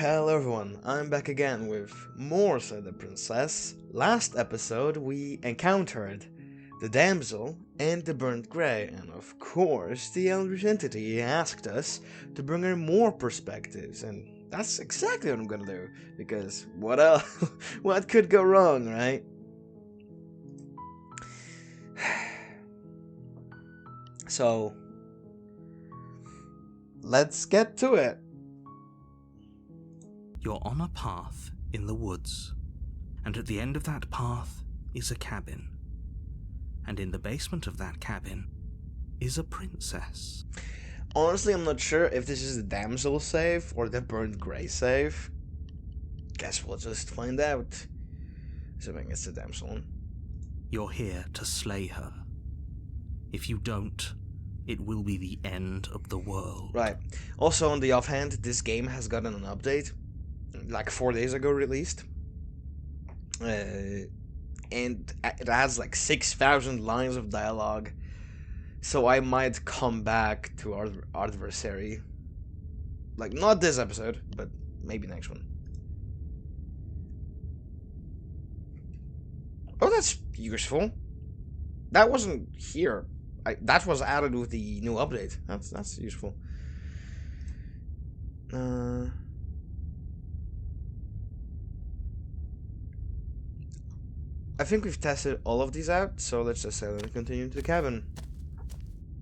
Hello everyone, I'm back again with more Said the Princess. Last episode we encountered the damsel and the burnt grey, and of course the eldritch entity asked us to bring her more perspectives, and that's exactly what I'm gonna do, because what else? What could go wrong, right? So, let's get to it. You're on a path in the woods, and at the end of that path is a cabin. And in the basement of that cabin is a princess. Honestly, I'm not sure if this is the damsel save or the burnt grey save. Guess we'll just find out. Assuming it's the damsel one. You're here to slay her. If you don't, it will be the end of the world. Right. Also, on the offhand, this game has gotten an update. Like 4 days ago released. And it has like 6,000 lines of dialogue. So I might come back to our adversary. Like, not this episode, but maybe next one. Oh, that's useful. That wasn't here. That was added with the new update. That's useful. I think we've tested all of these out, so let's just say and continue to the cabin.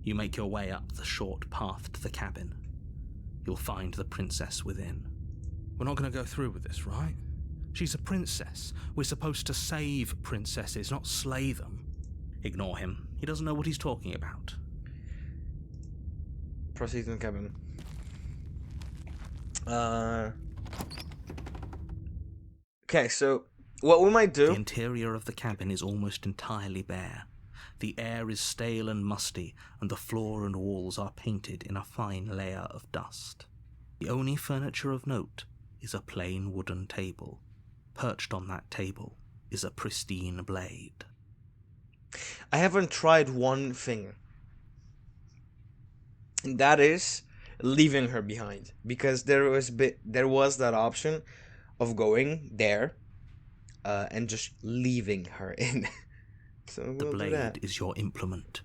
You make your way up the short path to the cabin. You'll find the princess within. We're not going to go through with this, right? She's a princess. We're supposed to save princesses, not slay them. Ignore him. He doesn't know what he's talking about. Proceed to the cabin. Okay, so what we might do... The interior of the cabin is almost entirely bare. The air is stale and musty, and the floor and walls are painted in a fine layer of dust. The only furniture of note is a plain wooden table. Perched on that table is a pristine blade. I haven't tried one thing. And that is leaving her behind. Because there was that option of going there and just leaving her in. So we'll the do blade that. is your implement.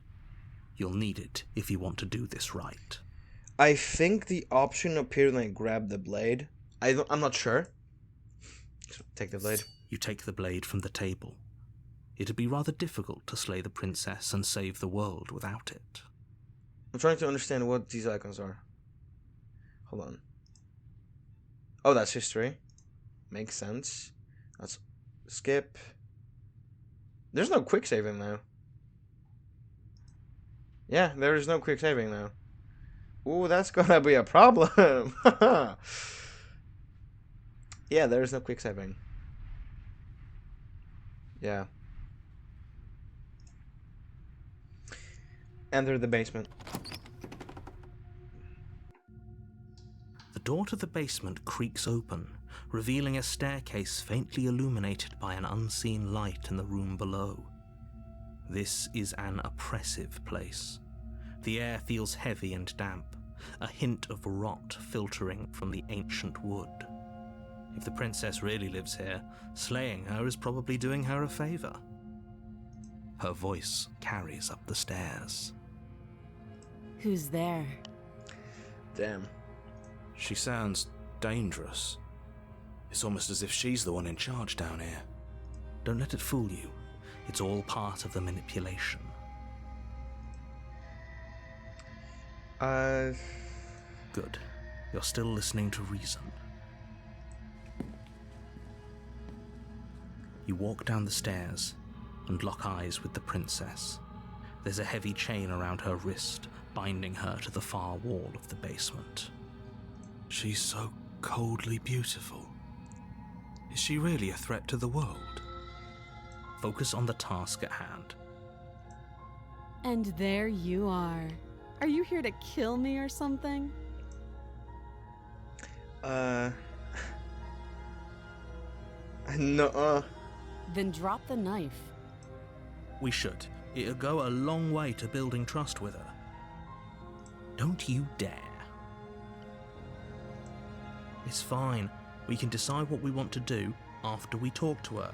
You'll need it if you want to do this right. I think the option appeared when I grabbed the blade. I'm not sure. Take the blade. You take the blade from the table. It'd be rather difficult to slay the princess and save the world without it. I'm trying to understand what these icons are. Hold on. Oh, that's history. Makes sense. That's skip. There's no quick saving now. Yeah, there is no quick saving now. Ooh, that's gonna be a problem. Yeah, there is no quick saving. Yeah. Enter the basement. The door to the basement creaks open, revealing a staircase faintly illuminated by an unseen light in the room below. This is an oppressive place. The air feels heavy and damp, a hint of rot filtering from the ancient wood. If the princess really lives here, slaying her is probably doing her a favor. Her voice carries up the stairs. Who's there? Damn. She sounds dangerous. It's almost as if she's the one in charge down here. Don't let it fool you. It's all part of the manipulation. Good. You're still listening to reason. You walk down the stairs and lock eyes with the princess. There's a heavy chain around her wrist, binding her to the far wall of the basement. She's so coldly beautiful. Is she really a threat to the world? Focus on the task at hand. And there you are. Are you here to kill me or something? No. Then drop the knife. We should. It'll go a long way to building trust with her. Don't you dare. It's fine. We can decide what we want to do after we talk to her.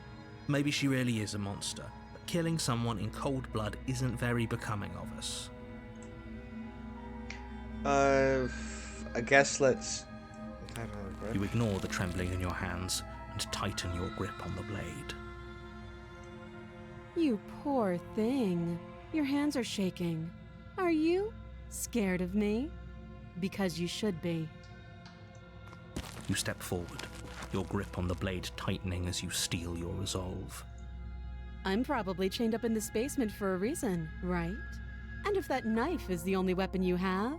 Maybe she really is a monster, but killing someone in cold blood isn't very becoming of us. I guess let's... I don't know, right? You ignore the trembling in your hands and tighten your grip on the blade. You poor thing. Your hands are shaking. Are you scared of me? Because you should be. You step forward, your grip on the blade tightening as you steel your resolve. I'm probably chained up in this basement for a reason, right? And if that knife is the only weapon you have,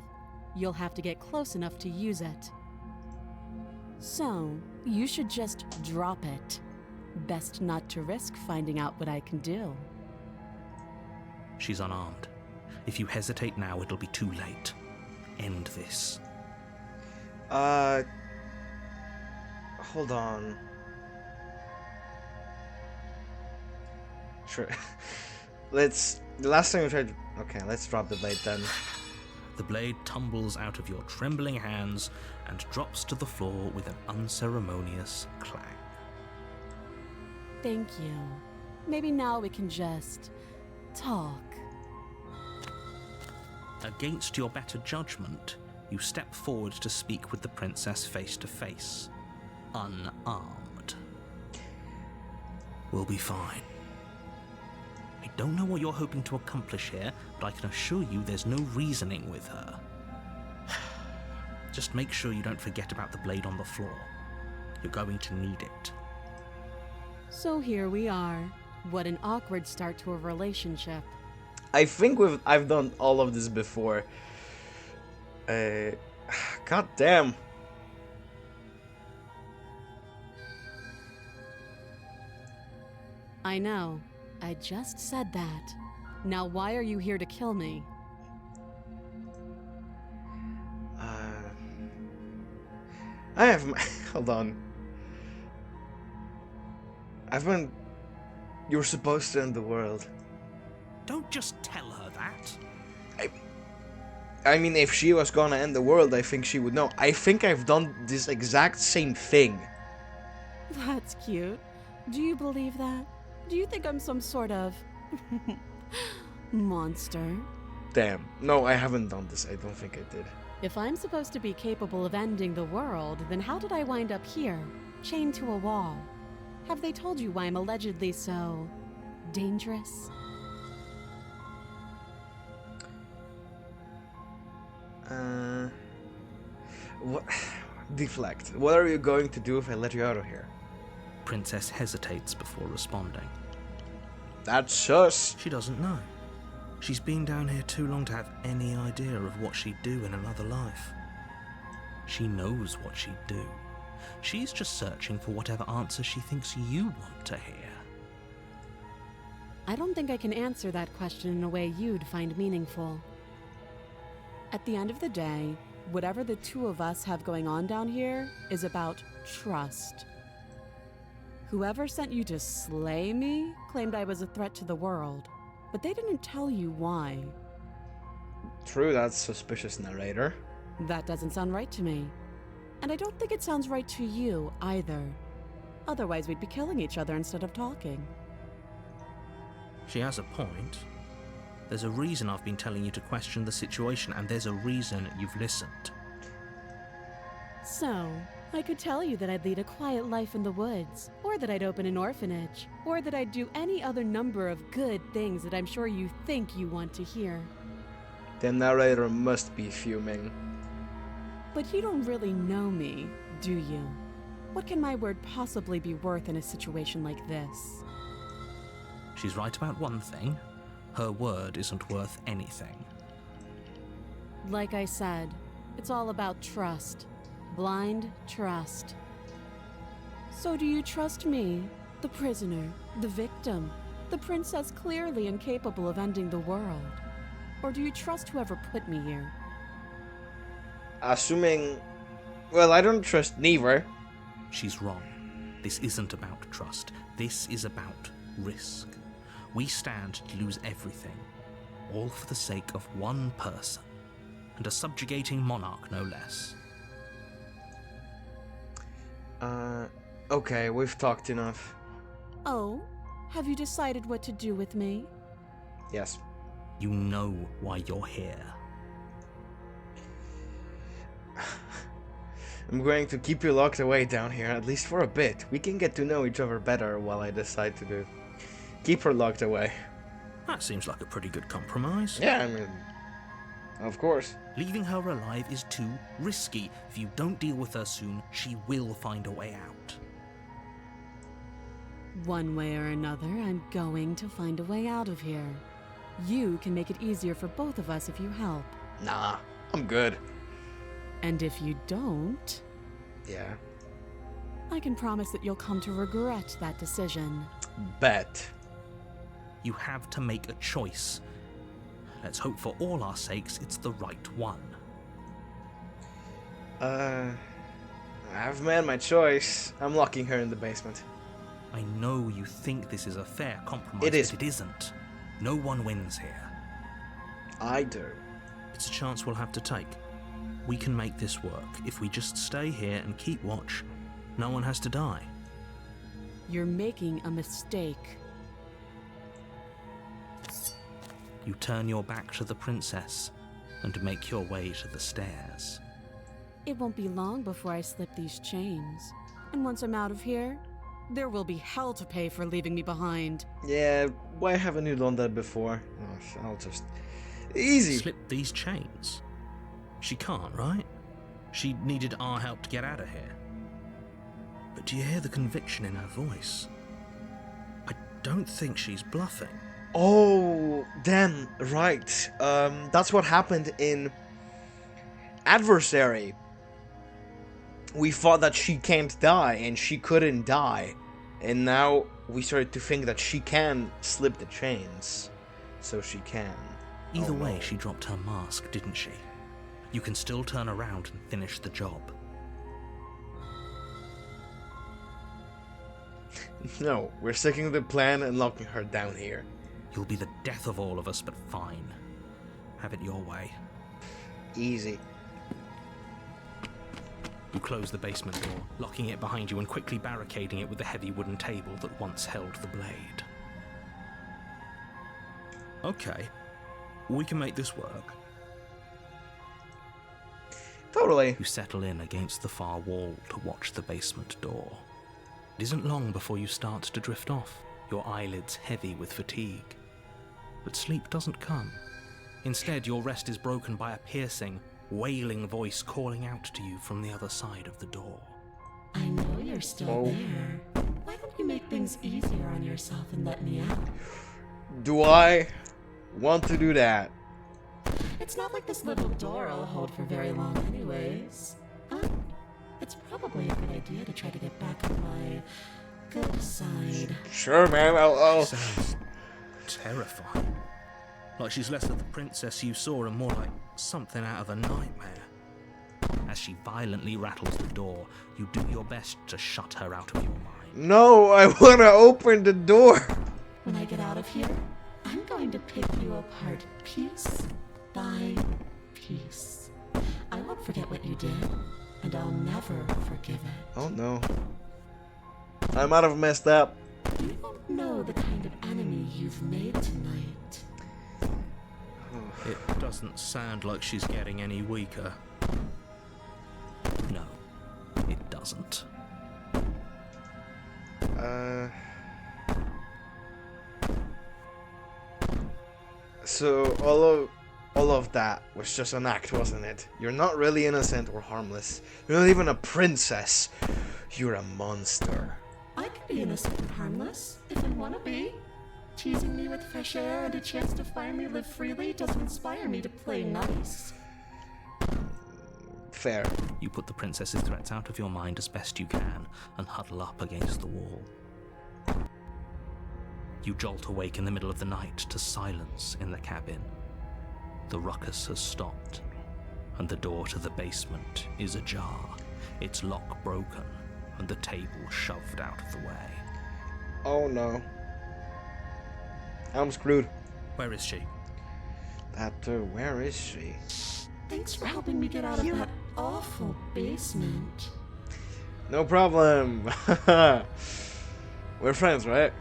you'll have to get close enough to use it. So, you should just drop it. Best not to risk finding out what I can do. She's unarmed. If you hesitate now, it'll be too late. End this. Hold on. Sure. The last time we tried... Okay, let's drop the blade then. The blade tumbles out of your trembling hands and drops to the floor with an unceremonious clang. Thank you. Maybe now we can just talk. Against your better judgment, you step forward to speak with the princess face to face, unarmed. We'll be fine. I don't know what you're hoping to accomplish here, but I can assure you there's no reasoning with her. Just make sure you don't forget about the blade on the floor. You're going to need it. So here we are. What an awkward start to a relationship. I think I've done all of this before. God damn. I know. I just said that. Now why are you here to kill me? I have... Hold on. You're supposed to end the world. Don't just tell her that. I mean, if she was gonna end the world, I think she would know. I think I've done this exact same thing. That's cute. Do you believe that? Do you think I'm some sort of... monster? Damn. No, I haven't done this. I don't think I did. If I'm supposed to be capable of ending the world, then how did I wind up here, chained to a wall? Have they told you why I'm allegedly so... dangerous? What? Deflect. What are you going to do if I let you out of here? Princess hesitates before responding. That's sus. She doesn't know. She's been down here too long to have any idea of what she'd do in another life. She knows what she'd do. She's just searching for whatever answer she thinks you want to hear. I don't think I can answer that question in a way you'd find meaningful. At the end of the day, whatever the two of us have going on down here is about trust. Whoever sent you to slay me claimed I was a threat to the world, but they didn't tell you why. True, that's suspicious, narrator. That doesn't sound right to me. And I don't think it sounds right to you, either. Otherwise, we'd be killing each other instead of talking. She has a point. There's a reason I've been telling you to question the situation, and there's a reason you've listened. So, I could tell you that I'd lead a quiet life in the woods, or that I'd open an orphanage, or that I'd do any other number of good things that I'm sure you think you want to hear. The narrator must be fuming. But you don't really know me, do you? What can my word possibly be worth in a situation like this? She's right about one thing. Her word isn't worth anything. Like I said, it's all about trust. Blind trust. So do you trust me, the prisoner, the victim, the princess clearly incapable of ending the world? Or do you trust whoever put me here? Assuming... Well, I don't trust neither. She's wrong. This isn't about trust. This is about risk. We stand to lose everything, all for the sake of one person, and a subjugating monarch no less. Okay, we've talked enough. Oh, have you decided what to do with me? Yes. You know why you're here. I'm going to keep you locked away down here, at least for a bit. We can get to know each other better while I decide to keep her locked away. That seems like a pretty good compromise. Yeah, I mean, of course. Leaving her alive is too risky. If you don't deal with her soon, she will find a way out. One way or another, I'm going to find a way out of here. You can make it easier for both of us if you help. Nah, I'm good. And if you don't, Yeah. I can promise that you'll come to regret that decision. Bet. You have to make a choice. Let's hope for all our sakes it's the right one. I've made my choice. I'm locking her in the basement. I know you think this is a fair compromise, It is. but it isn't. No one wins here. I do. It's a chance we'll have to take. We can make this work. If we just stay here and keep watch, no one has to die. You're making a mistake. You turn your back to the princess and make your way to the stairs. It won't be long before I slip these chains. And once I'm out of here, there will be hell to pay for leaving me behind. Yeah, why haven't you done that before? Oh, I'll just... Easy! Slip these chains? She can't, right? She needed our help to get out of here. But do you hear the conviction in her voice? I don't think she's bluffing. Oh, damn, right. That's what happened in Adversary. We thought that she can't die, and she couldn't die. And now we started to think that she can slip the chains. So she can. Either Oh, way, no. she dropped her mask, didn't she? You can still turn around and finish the job. No, we're sticking to the plan and locking her down here. You'll be the death of all of us, but fine. Have it your way. Easy. You close the basement door, locking it behind you and quickly barricading it with the heavy wooden table that once held the blade. Okay, we can make this work. Totally. You settle in against the far wall to watch the basement door. It isn't long before you start to drift off, your eyelids heavy with fatigue. But sleep doesn't come. Instead, your rest is broken by a piercing, wailing voice calling out to you from the other side of the door. I know you're still there. Why don't you make things easier on yourself and let me out? Do I want to do that? It's not like this little door will hold for very long anyways. It's probably a good idea to try to get back on my good side. Sure, man. I'll... Sounds terrifying. Like she's less of the princess you saw and more like something out of a nightmare. As she violently rattles the door, you do your best to shut her out of your mind. No, I want to open the door. When I get out of here, I'm going to pick you apart piece by piece. I won't forget what you did, and I'll never forgive it. Oh no. I might have messed up. You don't know the kind of enemy you've made tonight. It doesn't sound like she's getting any weaker. No, it doesn't. So all of that was just an act, wasn't it? You're not really innocent or harmless. You're not even a princess. You're a monster. I could be innocent and harmless, if I want to be. Teasing me with fresh air and a chance to finally live freely doesn't inspire me to play nice. Fair. You put the princess's threats out of your mind as best you can and huddle up against the wall. You jolt awake in the middle of the night to silence in the cabin. The ruckus has stopped, and the door to the basement is ajar, its lock broken, and the table shoved out of the way. Oh no. I'm screwed. Where is she? Where is she? Thanks for helping me get out of that awful basement. No problem. We're friends, right?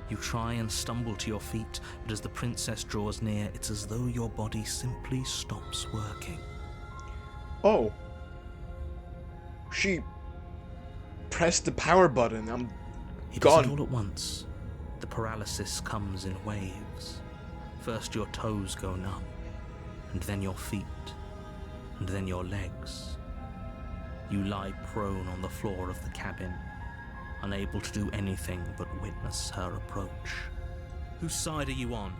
You try and stumble to your feet, but as the princess draws near, it's as though your body simply stops working. Oh. She pressed the power button. I'm It gone. isn't all at once. The paralysis comes in waves. First your toes go numb, and then your feet, and then your legs. You lie prone on the floor of the cabin, unable to do anything but witness her approach. Whose side are you on?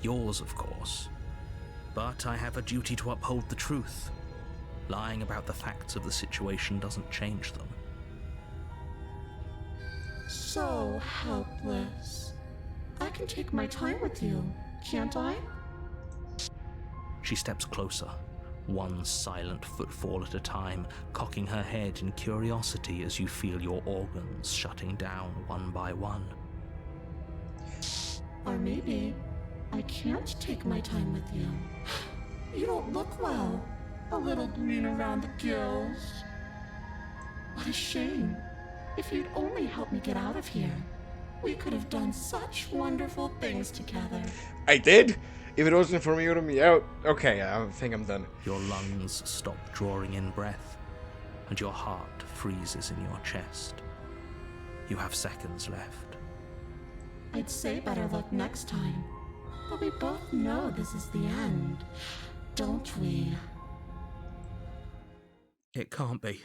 Yours, of course. But I have a duty to uphold the truth. Lying about the facts of the situation doesn't change them. So helpless. I can take my time with you, can't I? She steps closer, one silent footfall at a time, cocking her head in curiosity as you feel your organs shutting down one by one. Or maybe I can't take my time with you. You don't look well. A little green around the gills. What a shame. If you'd only helped me get out of here, we could have done such wonderful things together. I did? If it wasn't for me getting me out. Okay, I think I'm done. Your lungs stop drawing in breath, and your heart freezes in your chest. You have seconds left. I'd say better luck next time. But we both know this is the end, don't we? It can't be.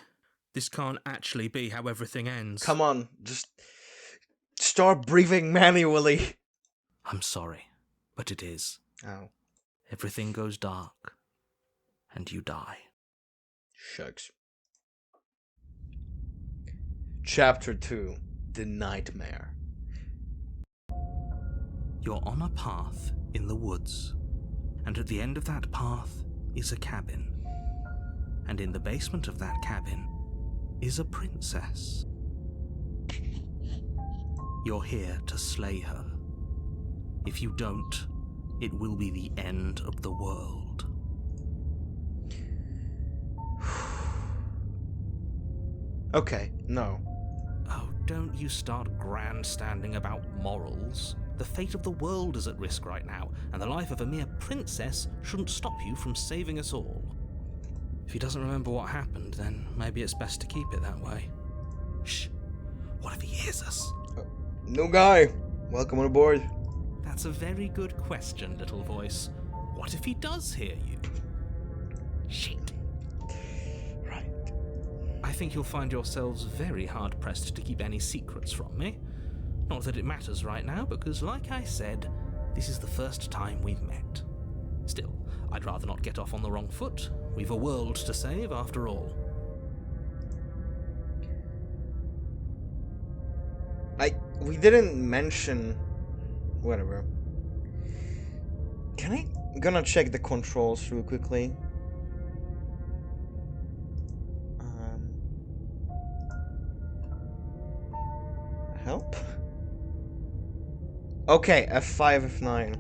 This can't actually be how everything ends. Come on, just start breathing manually. I'm sorry, but it is. Oh. Everything goes dark, and you die. Shucks. Chapter 2, The Nightmare. You're on a path in the woods, and at the end of that path is a cabin. And in the basement of that cabin is a princess. You're here to slay her. If you don't, it will be the end of the world. Okay, no. Oh, don't you start grandstanding about morals. The fate of the world is at risk right now, and the life of a mere princess shouldn't stop you from saving us all. If he doesn't remember what happened, then maybe it's best to keep it that way. Shh. What if he hears us? New guy. Welcome on aboard. That's a very good question, little voice. What if he does hear you? Shit. Right. I think you'll find yourselves very hard-pressed to keep any secrets from me. Not that it matters right now, because like I said, this is the first time we've met. Still, I'd rather not get off on the wrong foot. We've a world to save, after all. We didn't mention... Whatever. I'm gonna check the controls real quickly. Help? Okay, F5, F9.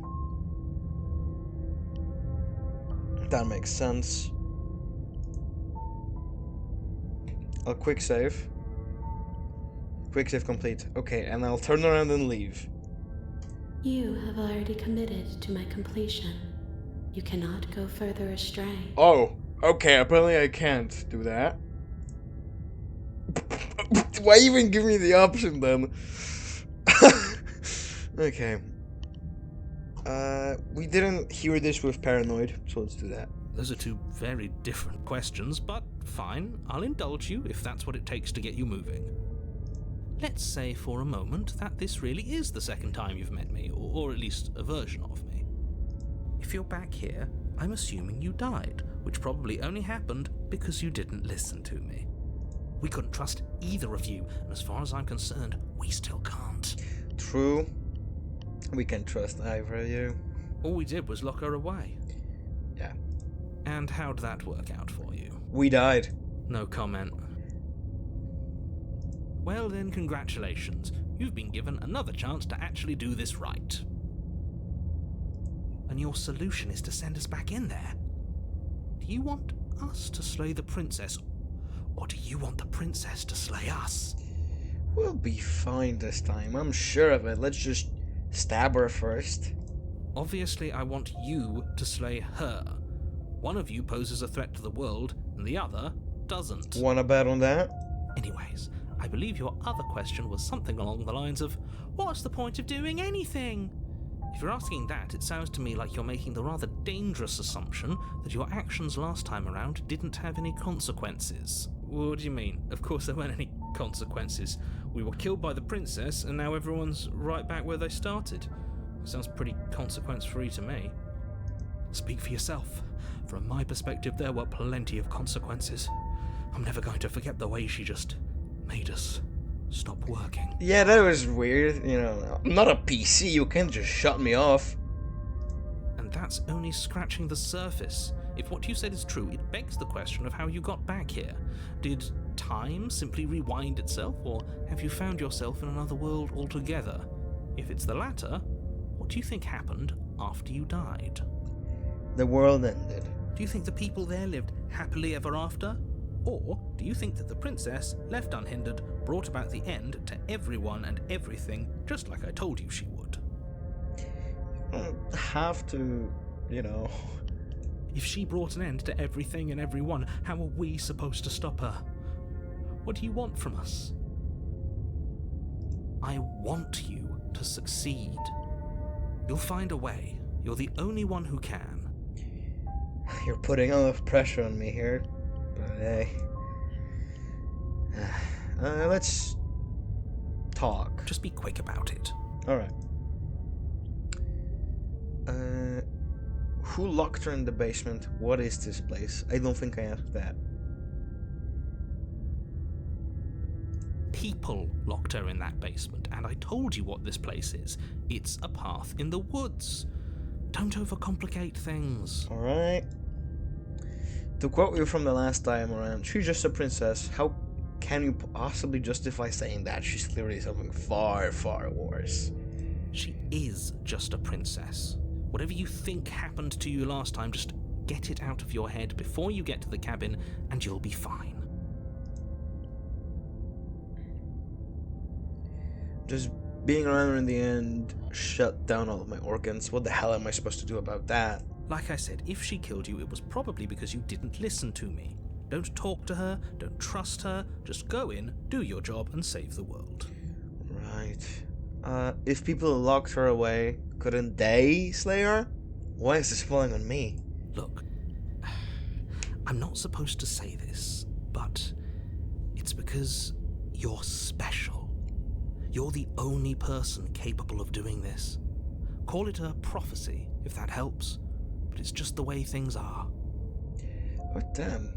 That makes sense. I'll quick save. Quick save complete. Okay, and I'll turn around and leave. You have already committed to my completion. You cannot go further astray. Oh, okay, apparently I can't do that. Why even give me the option then? Okay. We didn't hear this with Paranoid, so let's do that. Those are two very different questions, but fine, I'll indulge you if that's what it takes to get you moving. Let's say for a moment that this really is the second time you've met me, or at least a version of me. If you're back here, I'm assuming you died, which probably only happened because you didn't listen to me. We couldn't trust either of you, and as far as I'm concerned, we still can't. True. We can trust either of you. All we did was lock her away. Yeah. And how'd that work out for you? We died. No comment. Well then, congratulations. You've been given another chance to actually do this right. And your solution is to send us back in there. Do you want us to slay the princess? Or do you want the princess to slay us? We'll be fine this time, I'm sure of it. Let's just stab her first. Obviously, I want you to slay her. One of you poses a threat to the world, and the other doesn't. Wanna bet on that? Anyways, I believe your other question was something along the lines of, what's the point of doing anything? If you're asking that, it sounds to me like you're making the rather dangerous assumption that your actions last time around didn't have any consequences. What do you mean? Of course there weren't any consequences. We were killed by the princess, and now everyone's right back where they started. Sounds pretty consequence-free to me. Speak for yourself. From my perspective, there were plenty of consequences. I'm never going to forget the way she just made us stop working. Yeah, that was weird. You know, I'm not a PC, you can't just shut me off. And that's only scratching the surface. If what you said is true, it begs the question of how you got back here. Did time simply rewind itself, or have you found yourself in another world altogether? If it's the latter, what do you think happened after you died? The world ended. Do you think the people there lived happily ever after? Or do you think that the princess, left unhindered, brought about the end to everyone and everything, just like I told you she would? I don't have to, you know. If she brought an end to everything and everyone, how are we supposed to stop her? What do you want from us? I want you to succeed. You'll find a way. You're the only one who can. You're putting a lot of pressure on me here, but hey. Let's talk. Just be quick about it. Alright. Who locked her in the basement? What is this place? I don't think I asked that. People locked her in that basement, and I told you what this place is. It's a path in the woods. Don't overcomplicate things. Alright. To quote you from the last time around, she's just a princess. How can you possibly justify saying that? She's clearly something far, far worse. She is just a princess. Whatever you think happened to you last time, just get it out of your head before you get to the cabin, and you'll be fine. Just being around her in the end shut down all of my organs. What the hell am I supposed to do about that? Like I said, if she killed you, it was probably because you didn't listen to me. Don't talk to her, don't trust her, just go in, do your job, and save the world. Right. If people locked her away, couldn't they slay her? Why is this falling on me? Look, I'm not supposed to say this, but it's because you're special. You're the only person capable of doing this. Call it a prophecy, if that helps, but it's just the way things are. Oh, damn.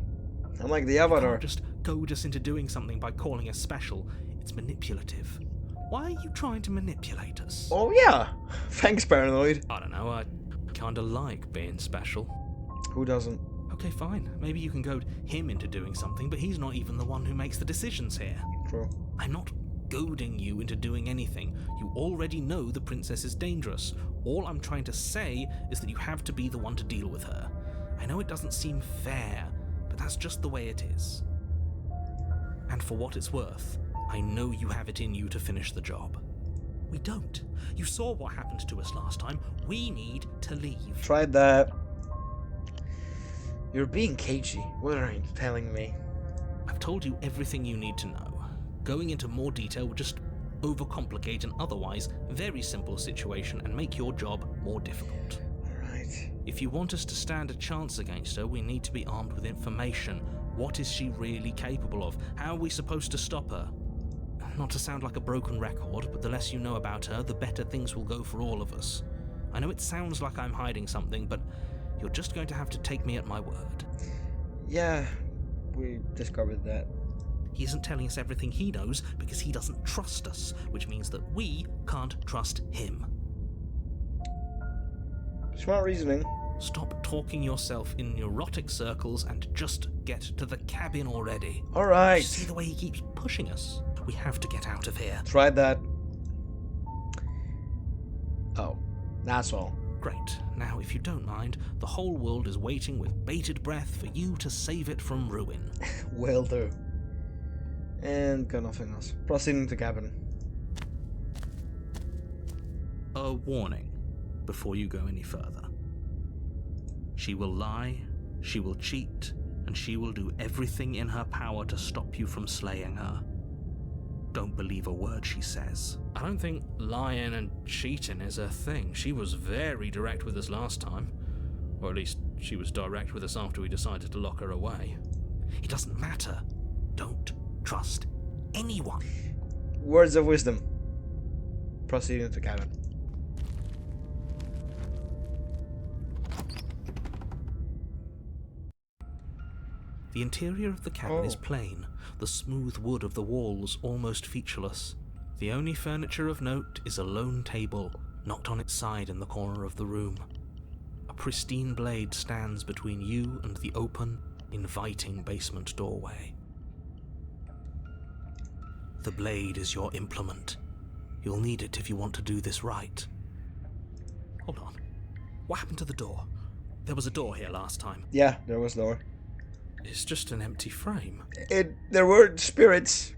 I'm like the You Avatar. can't just goad us into doing something by calling us special. It's manipulative. Why are you trying to manipulate us? Oh, yeah. Thanks, Paranoid. I don't know, I kinda like being special. Who doesn't? Okay, fine. Maybe you can goad him into doing something, but he's not even the one who makes the decisions here. True. I'm not goading you into doing anything. You already know the princess is dangerous. All I'm trying to say is that you have to be the one to deal with her. I know it doesn't seem fair, but that's just the way it is. And for what it's worth, I know you have it in you to finish the job. We don't. You saw what happened to us last time. We need to leave. Tried that. You're being cagey. What are you telling me? I've told you everything you need to know. Going into more detail would just overcomplicate an otherwise very simple situation and make your job more difficult. Alright. If you want us to stand a chance against her, we need to be armed with information. What is she really capable of? How are we supposed to stop her? Not to sound like a broken record, but the less you know about her, the better things will go for all of us. I know it sounds like I'm hiding something, but you're just going to have to take me at my word. Yeah, we discovered that. He isn't telling us everything he knows because he doesn't trust us, which means that we can't trust him. Smart reasoning. Stop talking yourself in neurotic circles and just get to the cabin already. Alright. See the way he keeps pushing us? We have to get out of here. Tried that. Oh, that's all. Great. Now, if you don't mind, the whole world is waiting with bated breath for you to save it from ruin. Will do. And got nothing else. Proceeding to cabin. A warning before you go any further. She will lie, she will cheat, and she will do everything in her power to stop you from slaying her. Don't believe a word she says. I don't think lying and cheating is her thing. She was very direct with us last time. Or at least she was direct with us after we decided to lock her away. It doesn't matter. Don't trust anyone. Words of wisdom. Proceeding to cabin. The interior of the cabin is plain, the smooth wood of the walls almost featureless. The only furniture of note is a lone table, knocked on its side in the corner of the room. A pristine blade stands between you and the open, inviting basement doorway. The blade is your implement. You'll need it if you want to do this right. Hold on. What happened to the door? There was a door here last time. Yeah, there was door. It's just an empty frame. There were spirits.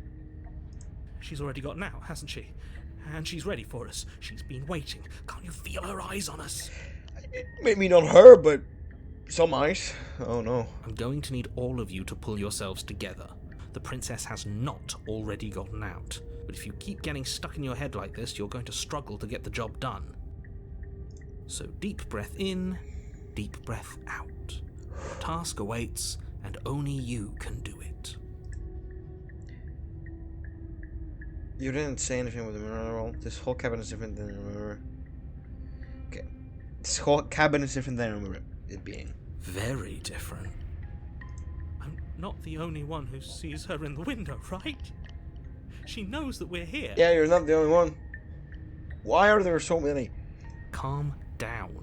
She's already gotten out, hasn't she? And she's ready for us. She's been waiting. Can't you feel her eyes on us? Maybe not her, but some eyes. Oh no. I'm going to need all of you to pull yourselves together. The princess has not already gotten out. But if you keep getting stuck in your head like this, you're going to struggle to get the job done. So deep breath in, deep breath out. The task awaits, and only you can do it. You didn't say anything with the mirror at all. This whole cabin is different than I remember. Okay. This whole cabin is different than I remember it being. Very different. I'm not the only one who sees her in the window, right? She knows that we're here. Yeah, you're not the only one. Why are there so many? Calm down.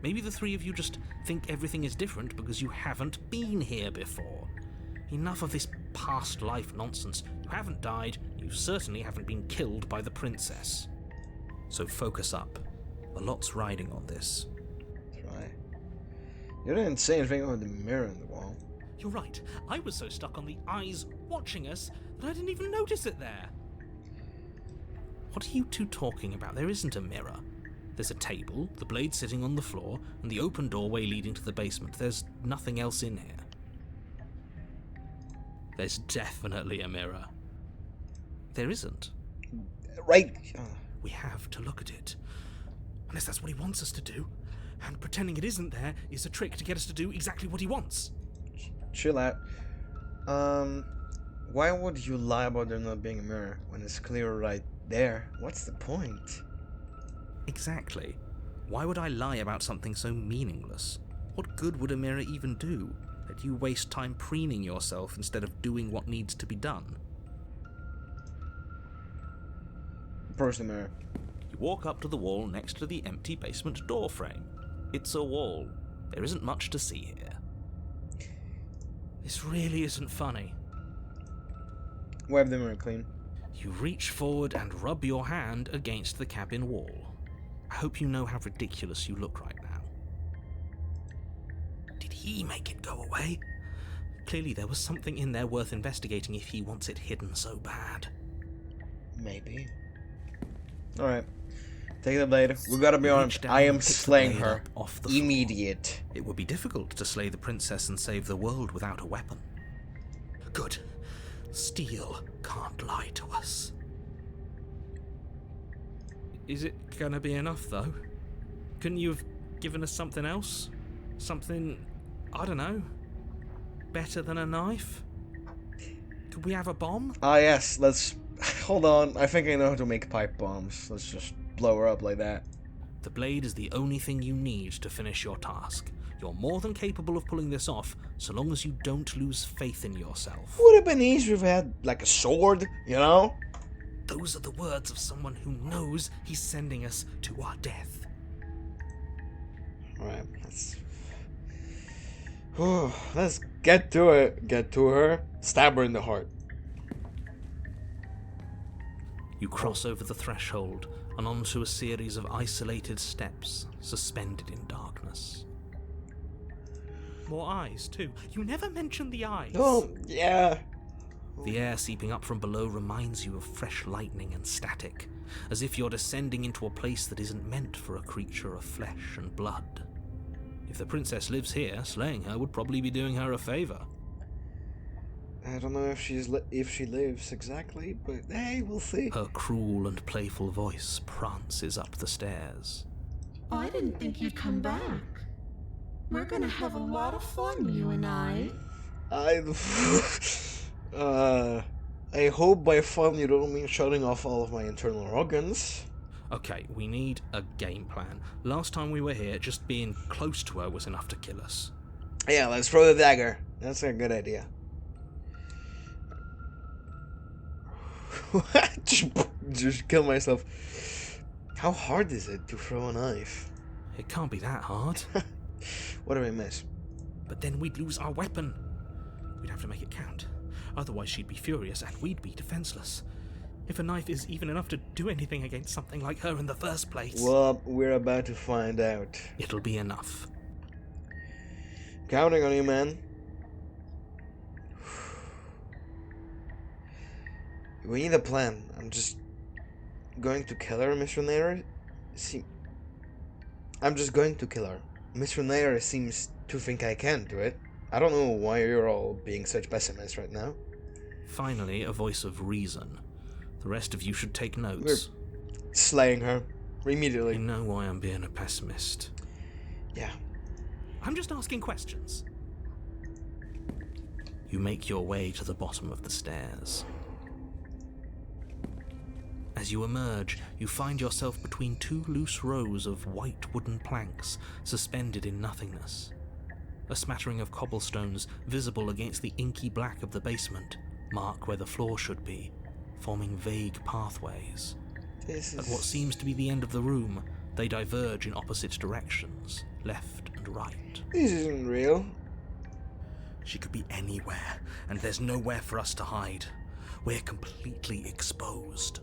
Maybe the three of you just think everything is different because you haven't been here before. Enough of this past life nonsense. You haven't died, you certainly haven't been killed by the princess. So focus up. A lot's riding on this. Try. You didn't say anything about the mirror in the wall. You're right. I was so stuck on the eyes watching us that I didn't even notice it there. What are you two talking about? There isn't a mirror. There's a table, the blade sitting on the floor, and the open doorway leading to the basement. There's nothing else in here. There's definitely a mirror. There isn't. Right. We have to look at it. Unless that's what he wants us to do. And pretending it isn't there is a trick to get us to do exactly what he wants. Chill out. Why would you lie about there not being a mirror when it's clear right there? What's the point? Exactly. Why would I lie about something so meaningless? What good would a mirror even do? That you waste time preening yourself instead of doing what needs to be done. Approach the mirror. You walk up to the wall next to the empty basement door frame. It's a wall. There isn't much to see here. This really isn't funny. Wipe the mirror clean. You reach forward and rub your hand against the cabin wall. I hope you know how ridiculous you look right now. Did he make it go away? Clearly there was something in there worth investigating if he wants it hidden so bad. Maybe. Alright. Take the blade. We gotta be honest. I am slaying her. Off the floor. Immediate. It would be difficult to slay the princess and save the world without a weapon. Good. Steel can't lie to us. Is it gonna be enough, though? Couldn't you have given us something else? Something, I don't know, better than a knife? Could we have a bomb? Ah, yes. Let's... Hold on. I think I know how to make pipe bombs. Let's just blow her up like that. The blade is the only thing you need to finish your task. You're more than capable of pulling this off, so long as you don't lose faith in yourself. Would have been easier if we had, like, a sword, you know? Those are the words of someone who knows he's sending us to our death. Alright, let's get to it. Get to her. Stab her in the heart. You cross over the threshold and onto a series of isolated steps, suspended in darkness. More eyes, too. You never mentioned the eyes. Oh, yeah. The air seeping up from below reminds you of fresh lightning and static, as if you're descending into a place that isn't meant for a creature of flesh and blood. If the princess lives here, slaying her would probably be doing her a favor. I don't know if she lives exactly, but hey, we'll see. Her cruel and playful voice prances up the stairs. I didn't think you'd come back. We're gonna have a lot of fun, you and I. I hope by fun you don't mean shutting off all of my internal organs. Okay, we need a game plan. Last time we were here, just being close to her was enough to kill us. Yeah, let's throw the dagger. That's a good idea. just kill myself. How hard is it to throw a knife? It can't be that hard. What did I miss? But then we'd lose our weapon. We'd have to make it count. Otherwise she'd be furious and we'd be defenseless. If a knife is even enough to do anything against something like her in the first place. Well, we're about to find out. It'll be enough. Counting on you, man. We need a plan. I'm just going to kill her, Mr. Nair. I'm just going to kill her. Mr. Nair seems to think I can do it. I don't know why you're all being such pessimists right now. Finally, a voice of reason. The rest of you should take notes. We're slaying her. Immediately. You know why I'm being a pessimist. Yeah. I'm just asking questions. You make your way to the bottom of the stairs. As you emerge, you find yourself between two loose rows of white wooden planks suspended in nothingness. A smattering of cobblestones visible against the inky black of the basement mark where the floor should be, forming vague pathways. At what seems to be the end of the room, they diverge in opposite directions, left and right. This isn't real. She could be anywhere, and there's nowhere for us to hide. We're completely exposed.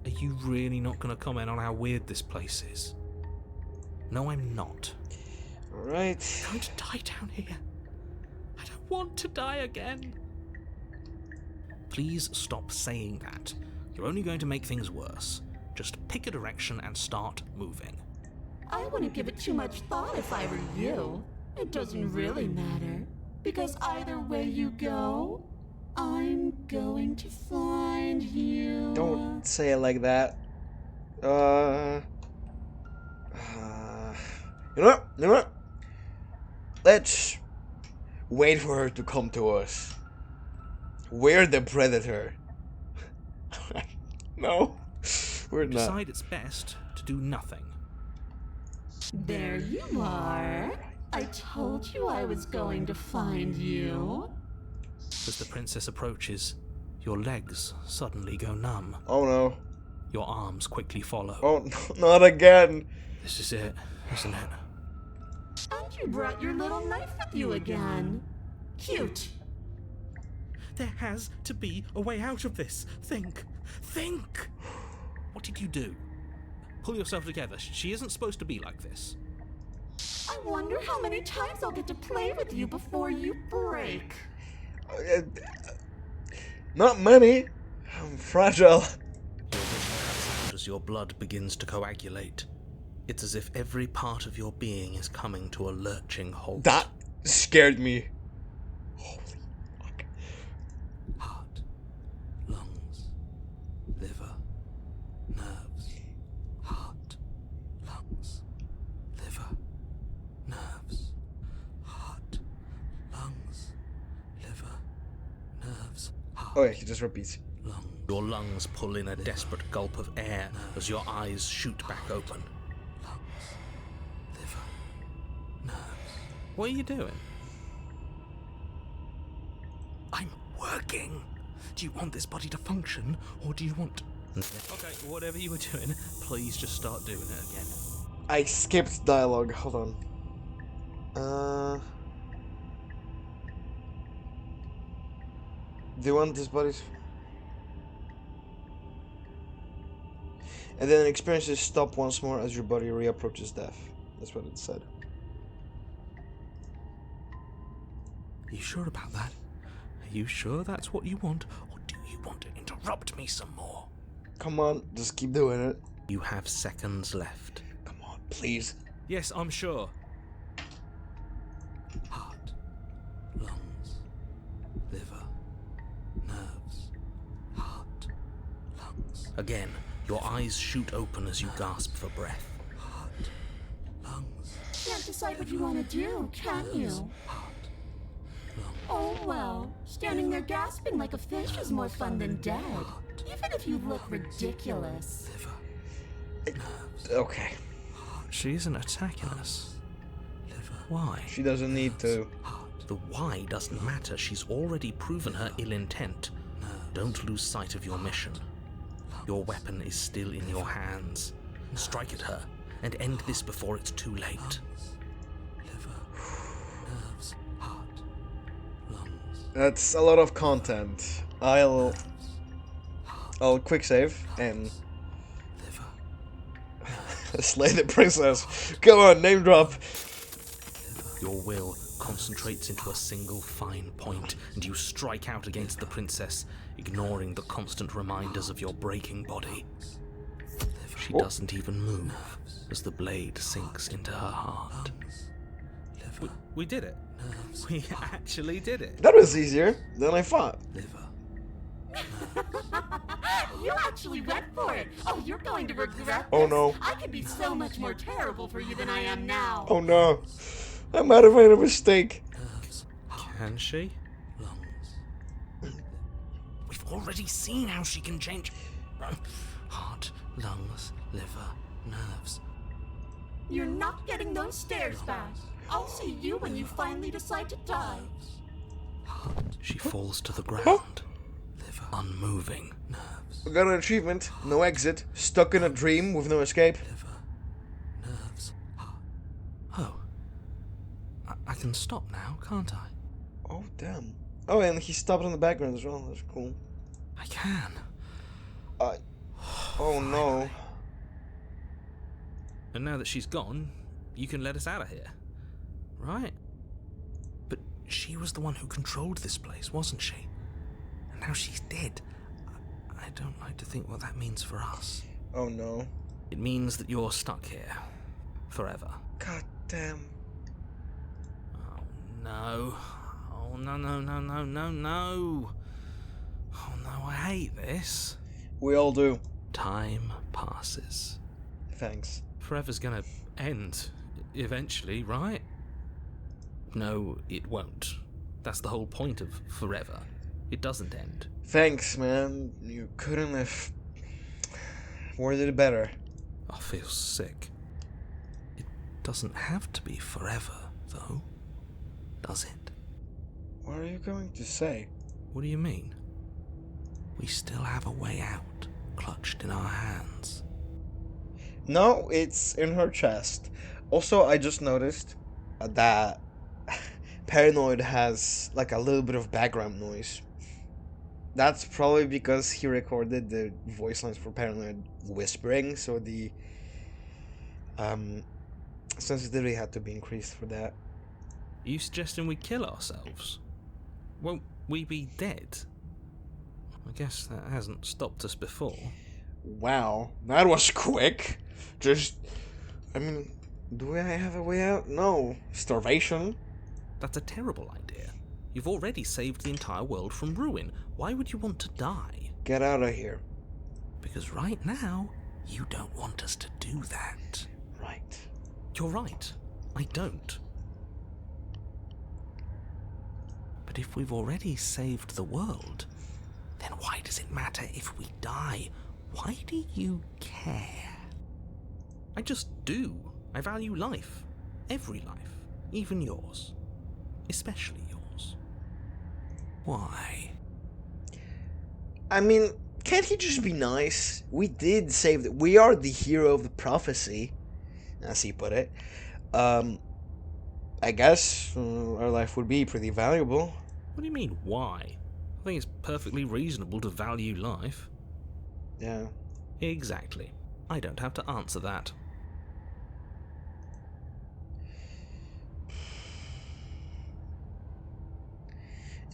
Are you really not going to comment on how weird this place is? No, I'm not. Alright. I'm going to die down here. I don't want to die again. Please stop saying that. You're only going to make things worse. Just pick a direction and start moving. I wouldn't give it too much thought if I were you. It doesn't really matter, because either way you go, I'm going to find you. Don't say it like that. You know what? Let's wait for her to come to us. We're the predator. No, we're not. Decide it's best to do nothing. There you are. I told you I was going to find you. As the princess approaches, your legs suddenly go numb. Oh no. Your arms quickly follow. Oh, not again. This is it, isn't it? And you brought your little knife with you again. Cute. There has to be a way out of this. Think. What did you do? Pull yourself together. She isn't supposed to be like this. I wonder how many times I'll get to play with you before you break. Not many. I'm fragile. Your vision cuts out as your blood begins to coagulate. It's as if every part of your being is coming to a lurching halt. That scared me. Holy fuck. Heart, lungs, liver, nerves. Heart, lungs, liver, nerves. Heart, lungs, liver, nerves. Heart, Oh yeah, he just repeats. lungs. Your lungs pull in a desperate gulp of air as your eyes shoot back open. Lungs, liver, nerves. What are you doing? I'm working. Do you want this body to function, or do you want... Okay, whatever you were doing, please just start doing it again. I skipped dialogue. Hold on. Do you want this body? And then experiences stop once more as your body reapproaches death. That's what it said. Are you sure about that? Are you sure that's what you want, or do you want to interrupt me some more? Come on, just keep doing it. You have seconds left. Come on, please. Yes, I'm sure. Heart, lungs, liver, nerves, heart, lungs. Again, your eyes shoot open as you gasp for breath. Heart, lungs. Can't decide what you want to do, can you? Oh well, standing there gasping like a fish is more fun than dead. Even if you look ridiculous. Okay. She isn't attacking us. Why? She doesn't need to. The why doesn't matter. She's already proven her ill intent. Don't lose sight of your mission. Your weapon is still in your hands. Strike at her and end this before it's too late. That's a lot of content. I'll quick save and slay the princess. Come on, name drop. Your will concentrates into a single fine point, and you strike out against the princess, ignoring the constant reminders of your breaking body. She doesn't even move as the blade sinks into her heart. We did it. We actually did it. That was easier than I thought. You actually went for it. Oh, you're going to regret this. Oh no. I could be so much more terrible for you than I am now. Oh no. I might have made a mistake. Can she? We've already seen how she can change. Heart, lungs, liver, nerves. You're not getting those stairs back. I'll see you when you finally decide to die. She falls to the ground, unmoving. We got an achievement. No exit. Stuck in a dream with no escape. Oh. I can stop now, can't I? Oh, damn. Oh, and he stopped in the background as well. That's cool. I can. Oh, no. And now that she's gone, you can let us out of here. Right? But she was the one who controlled this place, wasn't she? And now she's dead. I don't like to think what that means for us. Oh, no. It means that you're stuck here. Forever. God damn. Oh, no. Oh, no, no, no, no, no, no. Oh, no, I hate this. We all do. Time passes. Thanks. Forever's gonna end eventually, right? No, it won't. That's the whole point of forever. It doesn't end. Thanks, man. You couldn't have worded it better. I feel sick. It doesn't have to be forever, though, does it? What are you going to say? What do you mean? We still have a way out, clutched in our hands. No, it's in her chest. Also, I just noticed that Paranoid has like a little bit of background noise. That's probably because he recorded the voice lines for Paranoid whispering, so the sensitivity had to be increased for that. Are you suggesting we kill ourselves? Won't we be dead? I guess that hasn't stopped us before. Wow, that was quick. I mean, do I have a way out? No. Starvation? That's a terrible idea. You've already saved the entire world from ruin. Why would you want to die? Get out of here. Because right now, you don't want us to do that. Right. You're right. I don't. But if we've already saved the world, then why does it matter if we die? Why do you care? I just do. I value life. Every life. Even yours. Especially yours. Why? I mean, can't he just be nice? We did save we are the hero of the prophecy, as he put it. I guess our life would be pretty valuable. What do you mean, why? I think it's perfectly reasonable to value life. Yeah. Exactly. I don't have to answer that.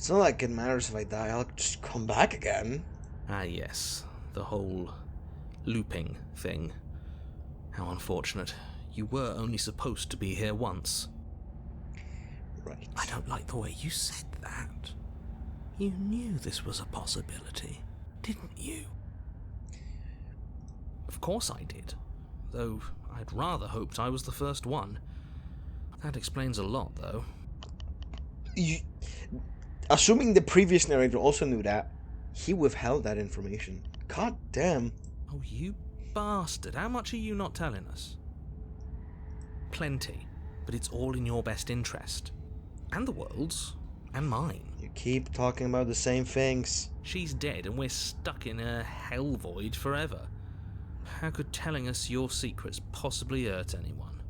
It's not like it matters if I die, I'll just come back again. Ah, yes. The whole looping thing. How unfortunate. You were only supposed to be here once. Right. I don't like the way you said that. You knew this was a possibility, didn't you? Of course I did. Though I'd rather hoped I was the first one. That explains a lot, though. Assuming the previous narrator also knew that, he withheld that information. God damn. Oh, you bastard. How much are you not telling us? Plenty, but it's all in your best interest. And the world's. And mine. You keep talking about the same things. She's dead and we're stuck in a hell void forever. How could telling us your secrets possibly hurt anyone?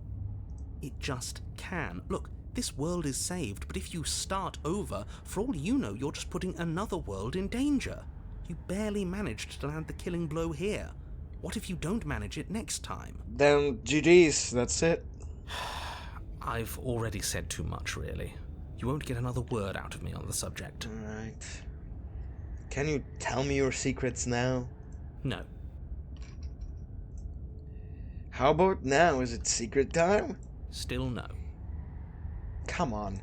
It just can. Look, this world is saved, but if you start over, for all you know, you're just putting another world in danger. You barely managed to land the killing blow here. What if you don't manage it next time? Then GG's, that's it. I've already said too much, really. You won't get another word out of me on the subject. Alright. Can you tell me your secrets now? No. How about now? Is it secret time? Still no. Come on.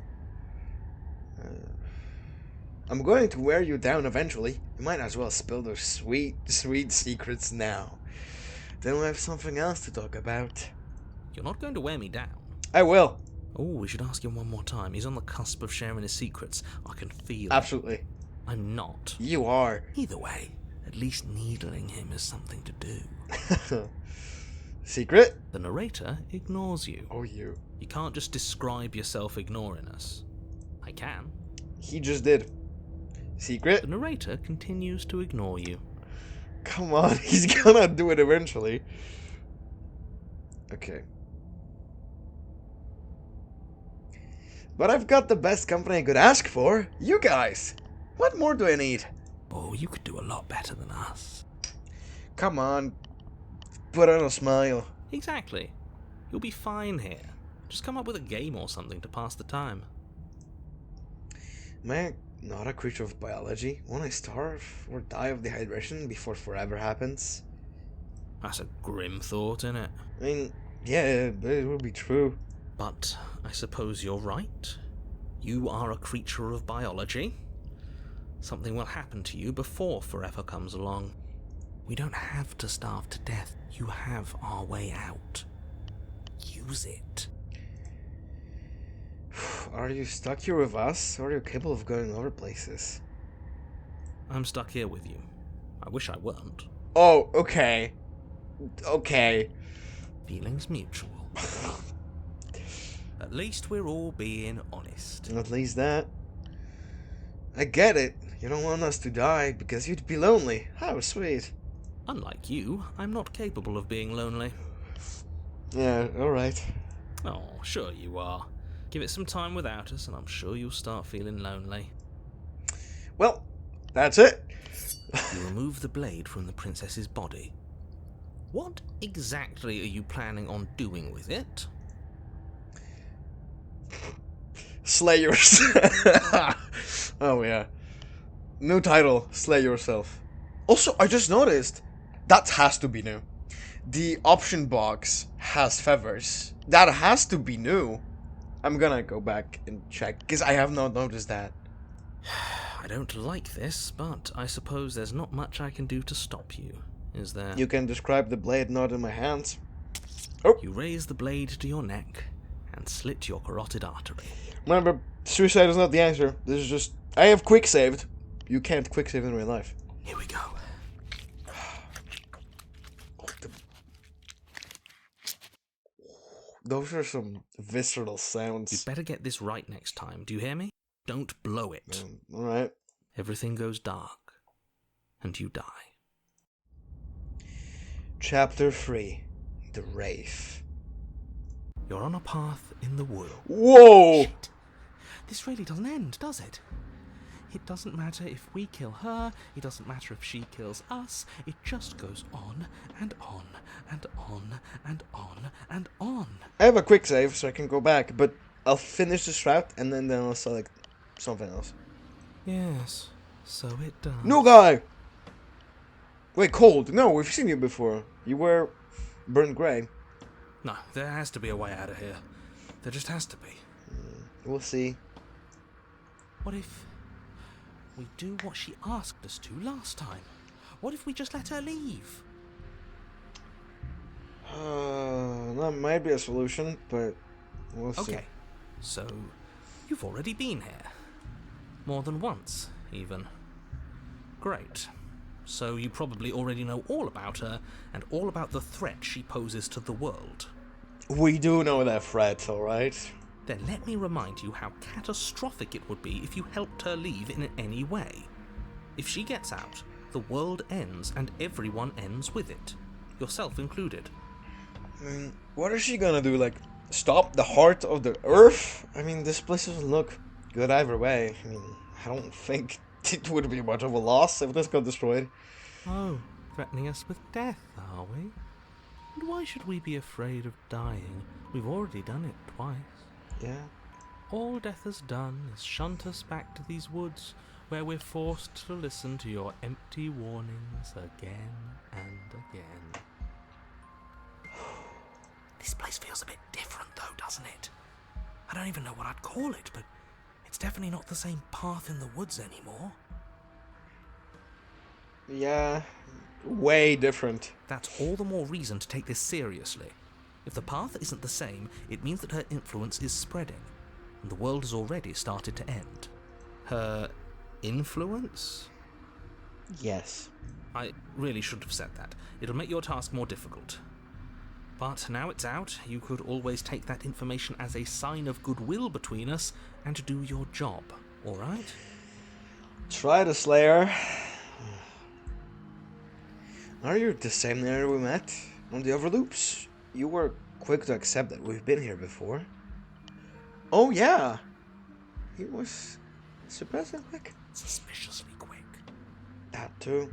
I'm going to wear you down eventually. You might as well spill those sweet, sweet secrets now. Then we'll have something else to talk about. You're not going to wear me down. I will. Oh, we should ask him one more time. He's on the cusp of sharing his secrets. I can feel it. Absolutely. I'm not. You are. Either way, at least needling him is something to do. Secret? The narrator ignores you. Oh, you. You can't just describe yourself ignoring us. I can. He just did. Secret? The narrator continues to ignore you. Come on, he's gonna do it eventually. Okay. But I've got the best company I could ask for. You guys. What more do I need? Oh, you could do a lot better than us. Come on. Put on a smile. Exactly. You'll be fine here. Just come up with a game or something to pass the time. Am I not a creature of biology? Won't I starve or die of dehydration before forever happens? That's a grim thought, isn't it? I mean, yeah, it would be true. But I suppose you're right. You are a creature of biology. Something will happen to you before forever comes along. We don't have to starve to death. You have our way out. Use it. Are you stuck here with us, or are you capable of going other places? I'm stuck here with you. I wish I weren't. Oh, okay. Okay. Feelings mutual. At least we're all being honest. At least that. I get it. You don't want us to die because you'd be lonely. How sweet. Unlike you, I'm not capable of being lonely. Yeah, alright. Oh, sure you are. Give it some time without us, and I'm sure you'll start feeling lonely. Well, that's it. You remove the blade from the princess's body. What exactly are you planning on doing with it? Slay yourself. Oh, yeah. New title, Slay Yourself. Also, I just noticed, that has to be new. The option box has feathers. That has to be new. I'm gonna go back and check, because I have not noticed that. I don't like this, but I suppose there's not much I can do to stop you, is there? You can describe the blade not in my hands. You raise the blade to your neck and slit your carotid artery. Remember, suicide is not the answer. This is just... I have quick saved. You can't quick save in real life. Here we go. Those are some visceral sounds. You'd better get this right next time. Do you hear me? Don't blow it. Alright. Everything goes dark, and you die. Chapter 3. The Wraith. You're on a path in the world. Whoa! Shit. This really doesn't end, does it? It doesn't matter if we kill her, it doesn't matter if she kills us, it just goes on and on and on and on and on. I have a quick save so I can go back, but I'll finish this route and then I'll select something else. Yes, so it does. New guy! Wait, Cold. No, we've seen you before. You were burnt grey. No, there has to be a way out of here. There just has to be. We'll see. What if we do what she asked us to last time? What if we just let her leave? That might be a solution, but we'll see. Okay, so you've already been here. More than once, even. Great. So you probably already know all about her, and all about the threat she poses to the world. We do know that threat, alright? Then let me remind you how catastrophic it would be if you helped her leave in any way. If she gets out, the world ends and everyone ends with it. Yourself included. I mean, what is she gonna do? Like, stop the heart of the earth? I mean, this place doesn't look good either way. I mean, I don't think it would be much of a loss if this got destroyed. Oh, threatening us with death, are we? And why should we be afraid of dying? We've already done it twice. Yeah. All death has done is shunt us back to these woods, where we're forced to listen to your empty warnings again and again. This place feels a bit different though, doesn't it? I don't even know what I'd call it, but it's definitely not the same path in the woods anymore. Yeah. Way different. That's all the more reason to take this seriously. If the path isn't the same, it means that her influence is spreading, and the world has already started to end. Her influence? Yes. I really shouldn't have said that. It'll make your task more difficult. But now it's out, you could always take that information as a sign of goodwill between us and do your job, alright? Try the Slayer. Are you the same there we met on the overloops? You were quick to accept that we've been here before. Oh yeah! He was surprisingly quick. Suspiciously quick. That too.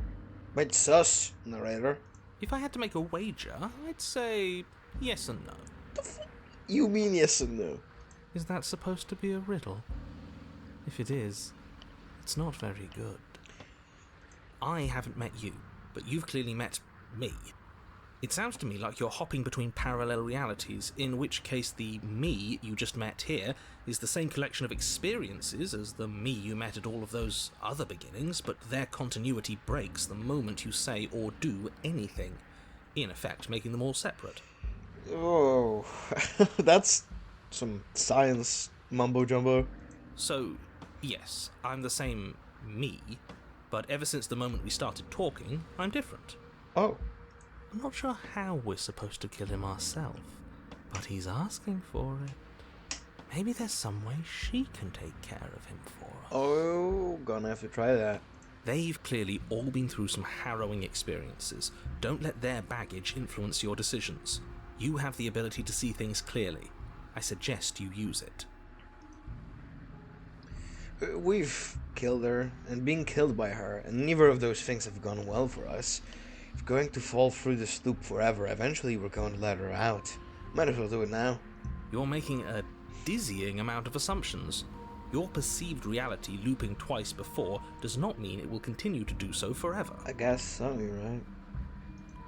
But sus, narrator. If I had to make a wager, I'd say yes and no. You mean yes and no? Is that supposed to be a riddle? If it is, it's not very good. I haven't met you, but you've clearly met me. It sounds to me like you're hopping between parallel realities, in which case the me you just met here is the same collection of experiences as the me you met at all of those other beginnings, but their continuity breaks the moment you say or do anything, in effect making them all separate. Oh, that's some science mumbo-jumbo. So, yes, I'm the same me, but ever since the moment we started talking, I'm different. Oh. I'm not sure how we're supposed to kill him ourselves, but he's asking for it. Maybe there's some way she can take care of him for us. Oh, gonna have to try that. They've clearly all been through some harrowing experiences. Don't let their baggage influence your decisions. You have the ability to see things clearly. I suggest you use it. We've killed her and been killed by her, and neither of those things have gone well for us. If we're going to fall through this loop forever, eventually we're going to let her out. Might as well do it now. You're making a dizzying amount of assumptions. Your perceived reality looping twice before does not mean it will continue to do so forever. I guess so, you're right.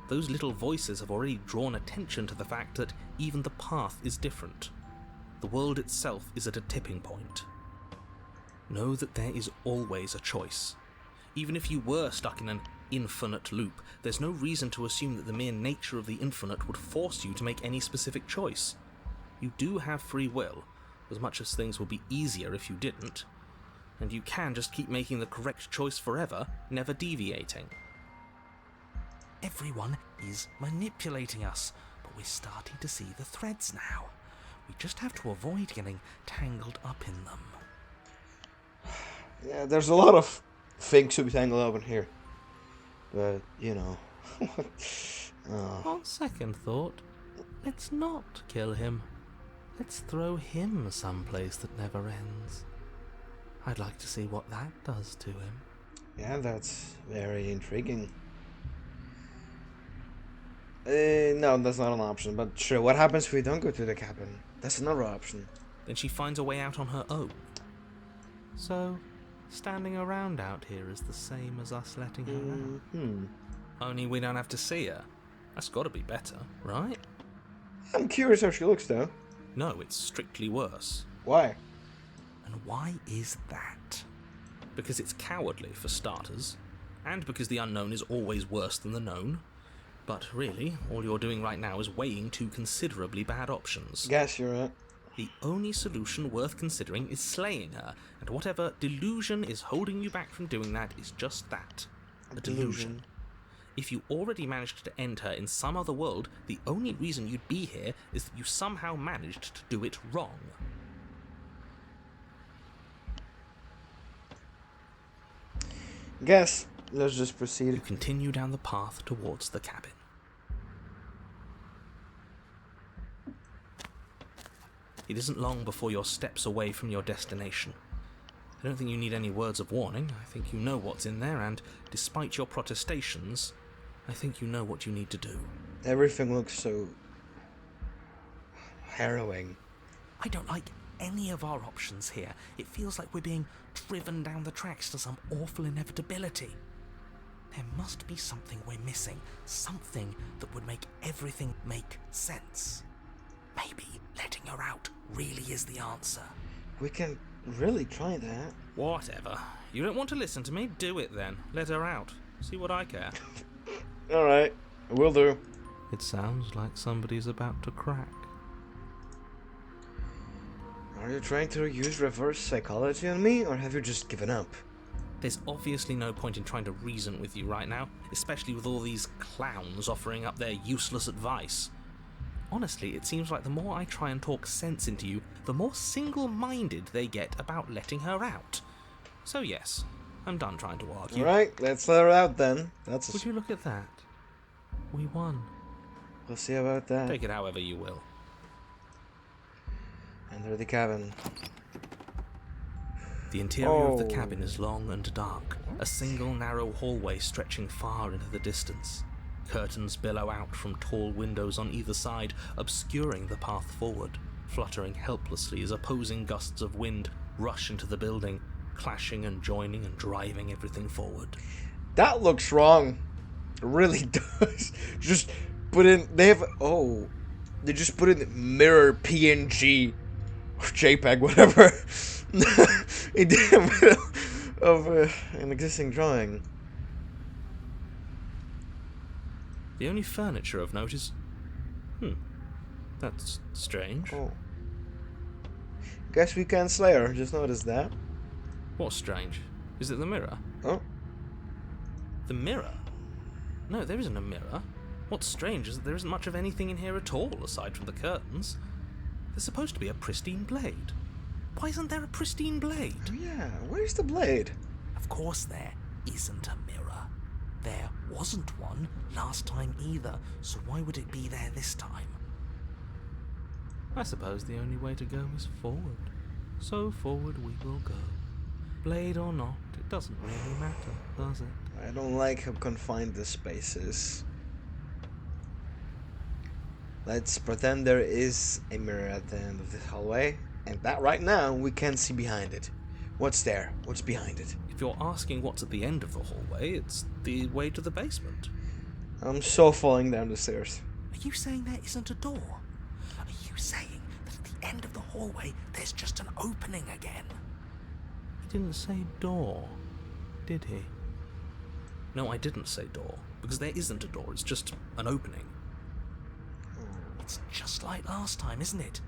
Those little voices have already drawn attention to the fact that even the path is different. The world itself is at a tipping point. Know that there is always a choice. Even if you were stuck in an infinite loop, there's no reason to assume that the mere nature of the infinite would force you to make any specific choice. You do have free will, as much as things would be easier if you didn't, and you can just keep making the correct choice forever, never deviating. Everyone is manipulating us, but we're starting to see the threads now. We just have to avoid getting tangled up in them. Yeah, there's a lot of things to be tangled up in here. But, you know. On second thought, let's not kill him. Let's throw him someplace that never ends. I'd like to see what that does to him. Yeah, that's very intriguing. No, that's not an option, but sure, what happens if we don't go to the cabin? That's another option. Then she finds a way out on her own. So, Standing around out here is the same as us letting her out. Only we don't have to see her. That's got to be better, right? I'm curious how she looks, though. No, it's strictly worse. Why? And why is that? Because it's cowardly, for starters, and because the unknown is always worse than the known. But really, all you're doing right now is weighing two considerably bad options. Guess you're right. The only solution worth considering is slaying her, and whatever delusion is holding you back from doing that is just that. A delusion. If you already managed to end her in some other world, the only reason you'd be here is that you somehow managed to do it wrong. Guess. Let's just proceed. You continue down the path towards the cabin. It isn't long before you're steps away from your destination. I don't think you need any words of warning. I think you know what's in there, and despite your protestations, I think you know what you need to do. Everything looks so harrowing. I don't like any of our options here. It feels like we're being driven down the tracks to some awful inevitability. There must be something we're missing, something that would make everything make sense. Maybe letting her out really is the answer. We can really try that. Whatever. You don't want to listen to me? Do it then. Let her out. See what I care. Alright, will do. It sounds like somebody's about to crack. Are you trying to use reverse psychology on me, or have you just given up? There's obviously no point in trying to reason with you right now, especially with all these clowns offering up their useless advice. Honestly, it seems like the more I try and talk sense into you, the more single-minded they get about letting her out. So yes, I'm done trying to argue. Alright, let's let her out then. Would you look at that? We won. We'll see about that. Take it however you will. Enter the cabin. The interior of the cabin is long and dark, a single narrow hallway stretching far into the distance. Curtains billow out from tall windows on either side, obscuring the path forward, fluttering helplessly as opposing gusts of wind rush into the building, clashing and joining and driving everything forward. That looks wrong. It really does. Just put in... They just put in mirror PNG or JPEG, whatever. In the middle of an existing drawing. The only furniture of note is... That's strange. Oh. Guess we can slay her, just noticed that. What's strange? Is it the mirror? Oh. The mirror? No, there isn't a mirror. What's strange is that there isn't much of anything in here at all, aside from the curtains. There's supposed to be a pristine blade. Why isn't there a pristine blade? Oh yeah, where's the blade? Of course there isn't a mirror. There wasn't one last time either, so why would it be there this time? I suppose the only way to go is forward. So forward we will go. Blade or not, it doesn't really matter, does it? I don't like how confined this space is. Let's pretend there is a mirror at the end of this hallway, and that right now we can't see behind it. What's there? What's behind it? If you're asking what's at the end of the hallway, it's the way to the basement. I'm so falling down the stairs. Are you saying there isn't a door? Are you saying that at the end of the hallway there's just an opening again? He didn't say door, did he? No, I didn't say door, because there isn't a door, it's just an opening. It's just like last time, isn't it?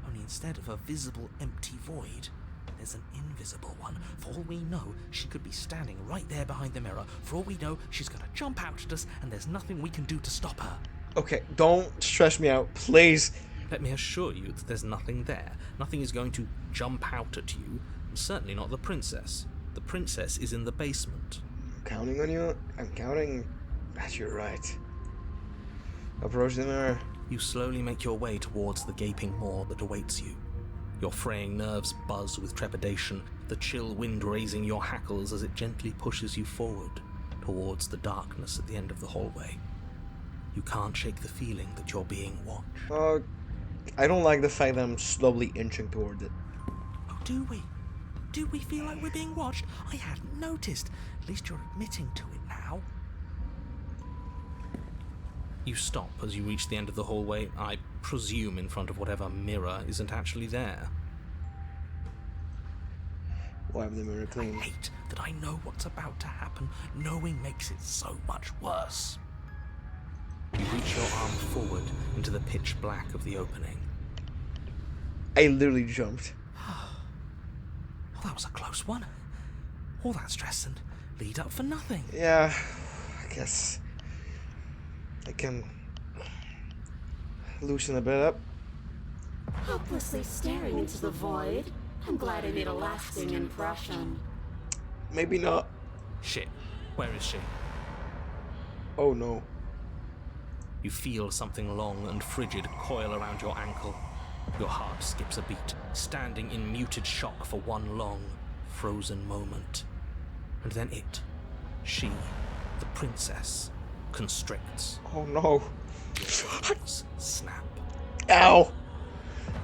Only instead of a visible empty void, there's an invisible one. For all we know, she could be standing right there behind the mirror. For all we know, she's going to jump out at us, and there's nothing we can do to stop her. Okay, don't stress me out, please. Let me assure you that there's nothing there. Nothing is going to jump out at you, and certainly not the princess. The princess is in the basement. I'm counting on you. I'm counting that you're right. Approach the mirror. You slowly make your way towards the gaping maw that awaits you. Your fraying nerves buzz with trepidation, the chill wind raising your hackles as it gently pushes you forward, towards the darkness at the end of the hallway. You can't shake the feeling that you're being watched. I don't like the fact that I'm slowly inching toward it. Oh, do we? Do we feel like we're being watched? I hadn't noticed. At least you're admitting to it now. You stop as you reach the end of the hallway, I presume in front of whatever mirror isn't actually there. Wipe the mirror I clean. hate that I know what's about to happen. Knowing makes it so much worse. You reach your arm forward into the pitch black of the opening. I literally jumped. Well, that was a close one. All that stress and lead up for nothing. Yeah, I guess I can loosen a bit up. Helplessly staring into the void. I'm glad I made a lasting impression. Maybe not. Shit, where is she? Oh no. You feel something long and frigid coil around your ankle. Your heart skips a beat, standing in muted shock for one long, frozen moment. And then she, the princess, constricts. Oh no. Hands snap. Ow!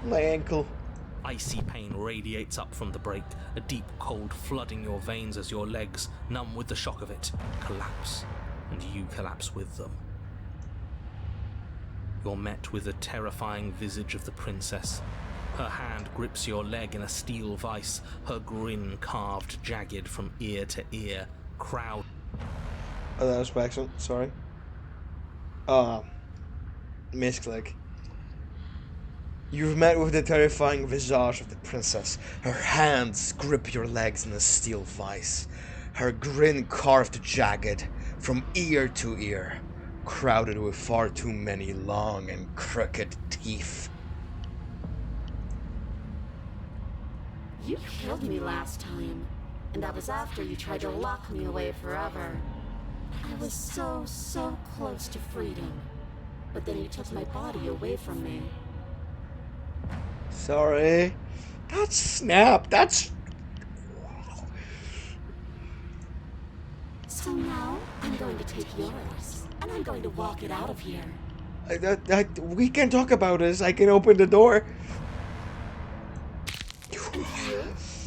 My ankle. Icy pain radiates up from the break, a deep cold flooding your veins as your legs, numb with the shock of it, collapse, and you collapse with them. You're met with the terrifying visage of the princess. Her hand grips your leg in a steel vice, her grin carved jagged from ear to ear, crowd. Oh, that was by accident. Sorry. Misclick. You've met with the terrifying visage of the princess. Her hands grip your legs in a steel vice. Her grin carved jagged from ear to ear, crowded with far too many long and crooked teeth. You killed me last time, and that was after you tried to lock me away forever. I was so close to freedom, but then you took my body away from me. Sorry. That's Snap. That's... So now, I'm going to take yours, and I'm going to walk it out of here. We can talk about this. I can open the door. And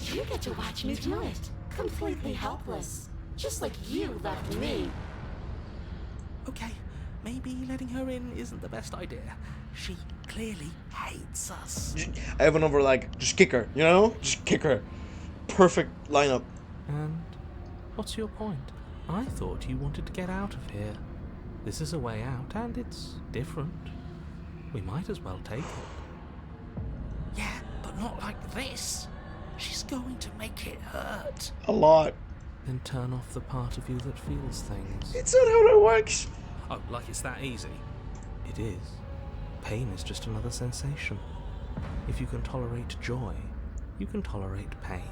you get to watch me do it. Completely helpless. Just like you left me. Okay, maybe letting her in isn't the best idea. She clearly hates us. I have a number like, just kick her, you know? Just kick her. Perfect lineup. And what's your point? I thought you wanted to get out of here. This is a way out, and it's different. We might as well take it. Yeah, but not like this. She's going to make it hurt. A lot. Then turn off the part of you that feels things. It's not how that works. Oh, like it's that easy? It is. Pain is just another sensation. If you can tolerate joy, you can tolerate pain.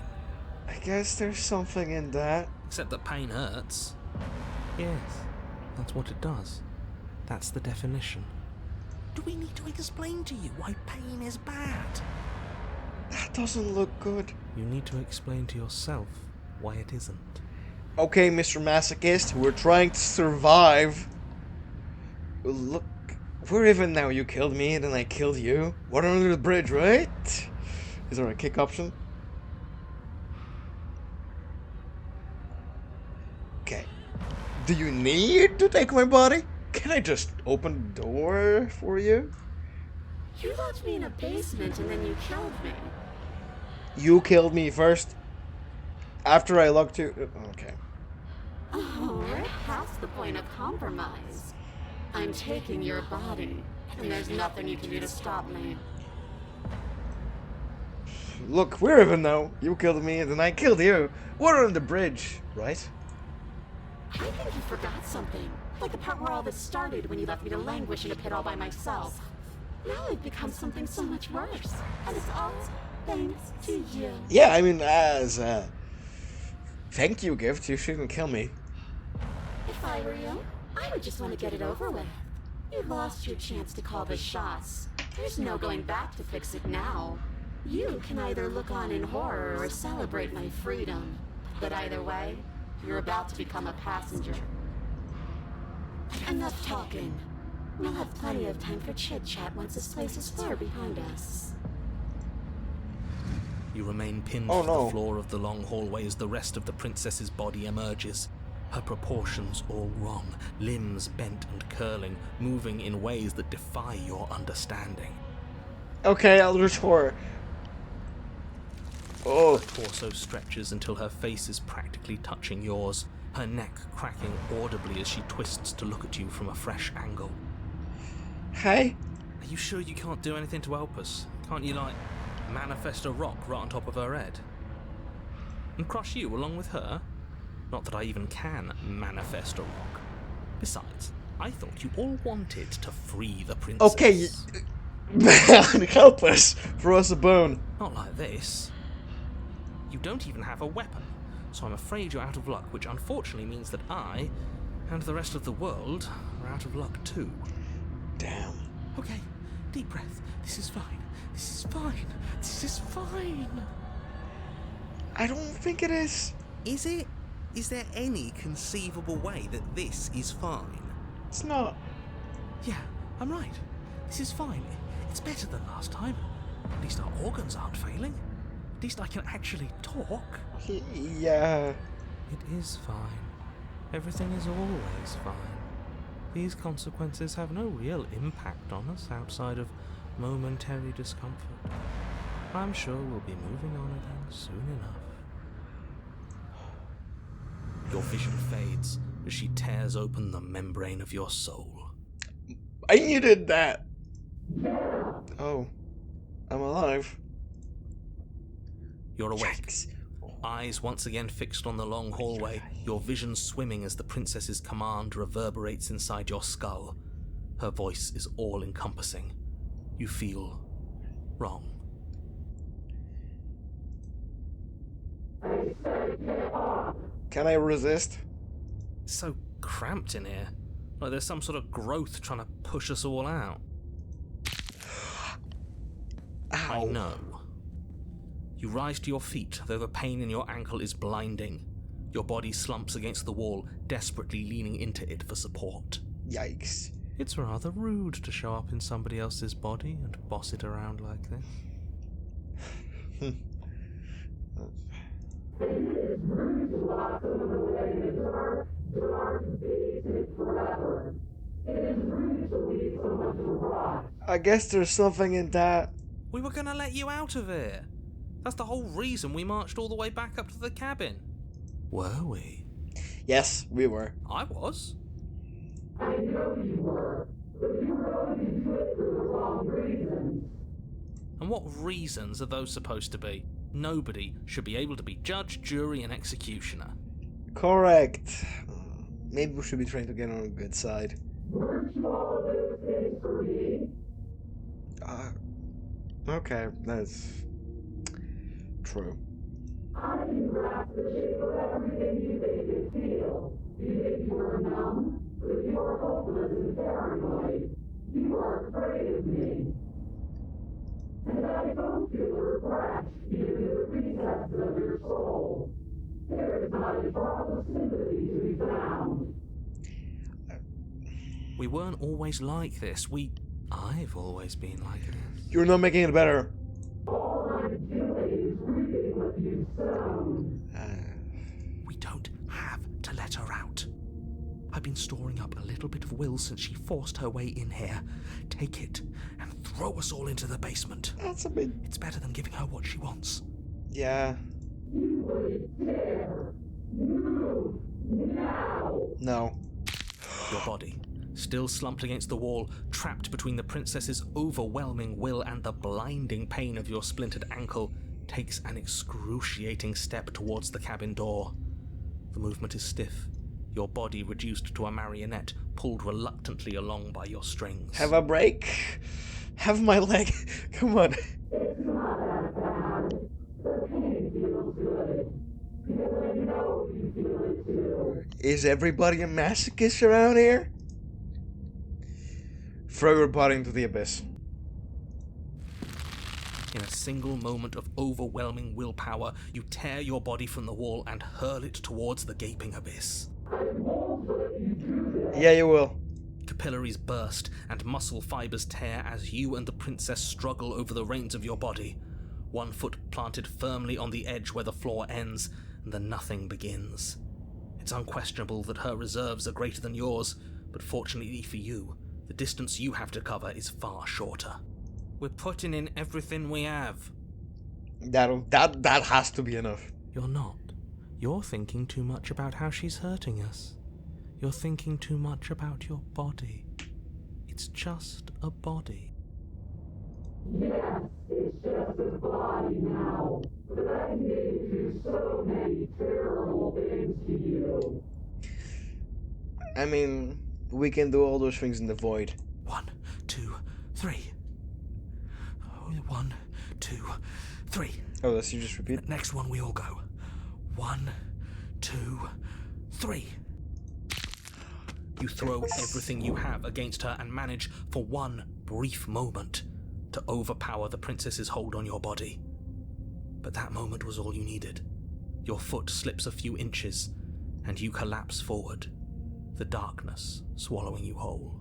I guess there's something in that. Except that pain hurts. Yes, that's what it does. That's the definition. Do we need to explain to you why pain is bad? That doesn't look good. You need to explain to yourself why it isn't. Okay, Mr. Masochist, we're trying to survive. Look, we're even now. You killed me, and then I killed you. Water under the bridge, right? Is there a kick option? Okay. Do you need to take my body? Can I just open the door for you? You left me in a basement and then you killed me. You killed me first. After I looked to... Okay. Oh, we're past the point of compromise. I'm taking your body, and there's nothing you can do to stop me. Look, we're even now. You killed me, and then I killed you. Water on the bridge, right? I think you forgot something. Like the part where all this started when you left me to languish in a pit all by myself. Now I've become something so much worse. And it's all thanks to you. Yeah, I mean, as a thank you gift, you shouldn't kill me. If I were you, I would just want to get it over with. You've lost your chance to call the shots. There's no going back to fix it now. You can either look on in horror or celebrate my freedom. But either way, you're about to become a passenger. Enough talking. We'll have plenty of time for chit-chat once this place is far behind us. You remain pinned Oh, to no. the floor of the long hallway as the rest of the princess's body emerges. Her proportions all wrong, limbs bent and curling, moving in ways that defy your understanding. Okay, Eldritch Horror. Oh. Her torso stretches until her face is practically touching yours, her neck cracking audibly as she twists to look at you from a fresh angle. Hey? Are you sure you can't do anything to help us? Can't you, like, manifest a rock right on top of her head? And crush you along with her? Not that I even can manifest a rock. Besides, I thought you all wanted to free the princess. Okay, help us. Throw us a bone. Not like this. You don't even have a weapon, so I'm afraid you're out of luck, which unfortunately means that I, and the rest of the world, are out of luck too. Damn. Okay, deep breath. This is fine. This is fine. This is fine. I don't think it is. Is it? Is there any conceivable way that this is fine? It's not. Yeah, I'm right. This is fine. It's better than last time. At least our organs aren't failing. At least I can actually talk. Yeah. It is fine. Everything is always fine. These consequences have no real impact on us outside of momentary discomfort. I'm sure we'll be moving on again soon enough. Your vision fades as she tears open the membrane of your soul. I needed that. Oh. I'm alive. You're awake. Yikes. Eyes once again fixed on the long hallway, your vision swimming as the princess's command reverberates inside your skull. Her voice is all-encompassing. You feel wrong. Can I resist? It's so cramped in here. Like there's some sort of growth trying to push us all out. Ow. I know. You rise to your feet, though the pain in your ankle is blinding. Your body slumps against the wall, desperately leaning into it for support. Yikes. It's rather rude to show up in somebody else's body and boss it around like this. I guess there's something in that. We were gonna let you out of here. That's the whole reason we marched all the way back up to the cabin. Were we? Yes, we were. I was. I know you were, but you were only into it for the wrong reasons. And what reasons are those supposed to be? Nobody should be able to be judge, jury, and executioner. Correct. Maybe we should be trying to get on a good side. Weren't you all of those things for me? Okay, that's true. I can grasp the shape of everything you think you feel. You think you are numb, but you are hopeless and paranoid. You are afraid of me. And I don't feel regret, even in the recesses of your soul. There is not a drop of sympathy to be found. We weren't always like this. I've always been like this. You're not making it better. All I'm doing is reaping what you've sown. We don't have to let her out. I've been storing up a little bit of will since she forced her way in here. Take it and throw us all into the basement. That's a bit. It's better than giving her what she wants. Yeah. You wouldn't dare. Move now. No. Your body, still slumped against the wall, trapped between the princess's overwhelming will and the blinding pain of your splintered ankle, takes an excruciating step towards the cabin door. The movement is stiff, your body reduced to a marionette, pulled reluctantly along by your strings. Have a break. Have my leg. Come on. It's not that bad. The pain feels good. Because I know you feel it too. Is everybody a masochist around here? Throw your body into the abyss. In a single moment of overwhelming willpower, you tear your body from the wall and hurl it towards the gaping abyss. Yeah, you will. Capillaries burst and muscle fibers tear as you and the princess struggle over the reins of your body. one foot planted firmly on the edge where the floor ends and the nothing begins. It's unquestionable that her reserves are greater than yours, but fortunately for you, the distance you have to cover is far shorter. We're putting in everything we have. That has to be enough. You're not. You're thinking too much about how she's hurting us. You're thinking too much about your body. It's just a body. Yes, it's just a body now, but I gave you so many terrible things to you. I mean, we can do all those things in the void. 1, 2, 3. 1, 2, 3. Oh, let's you just repeat. Next one we all go. 1, 2, 3. You throw everything you have against her and manage, for one brief moment, to overpower the princess's hold on your body. But that moment was all you needed. Your foot slips a few inches, and you collapse forward, the darkness swallowing you whole.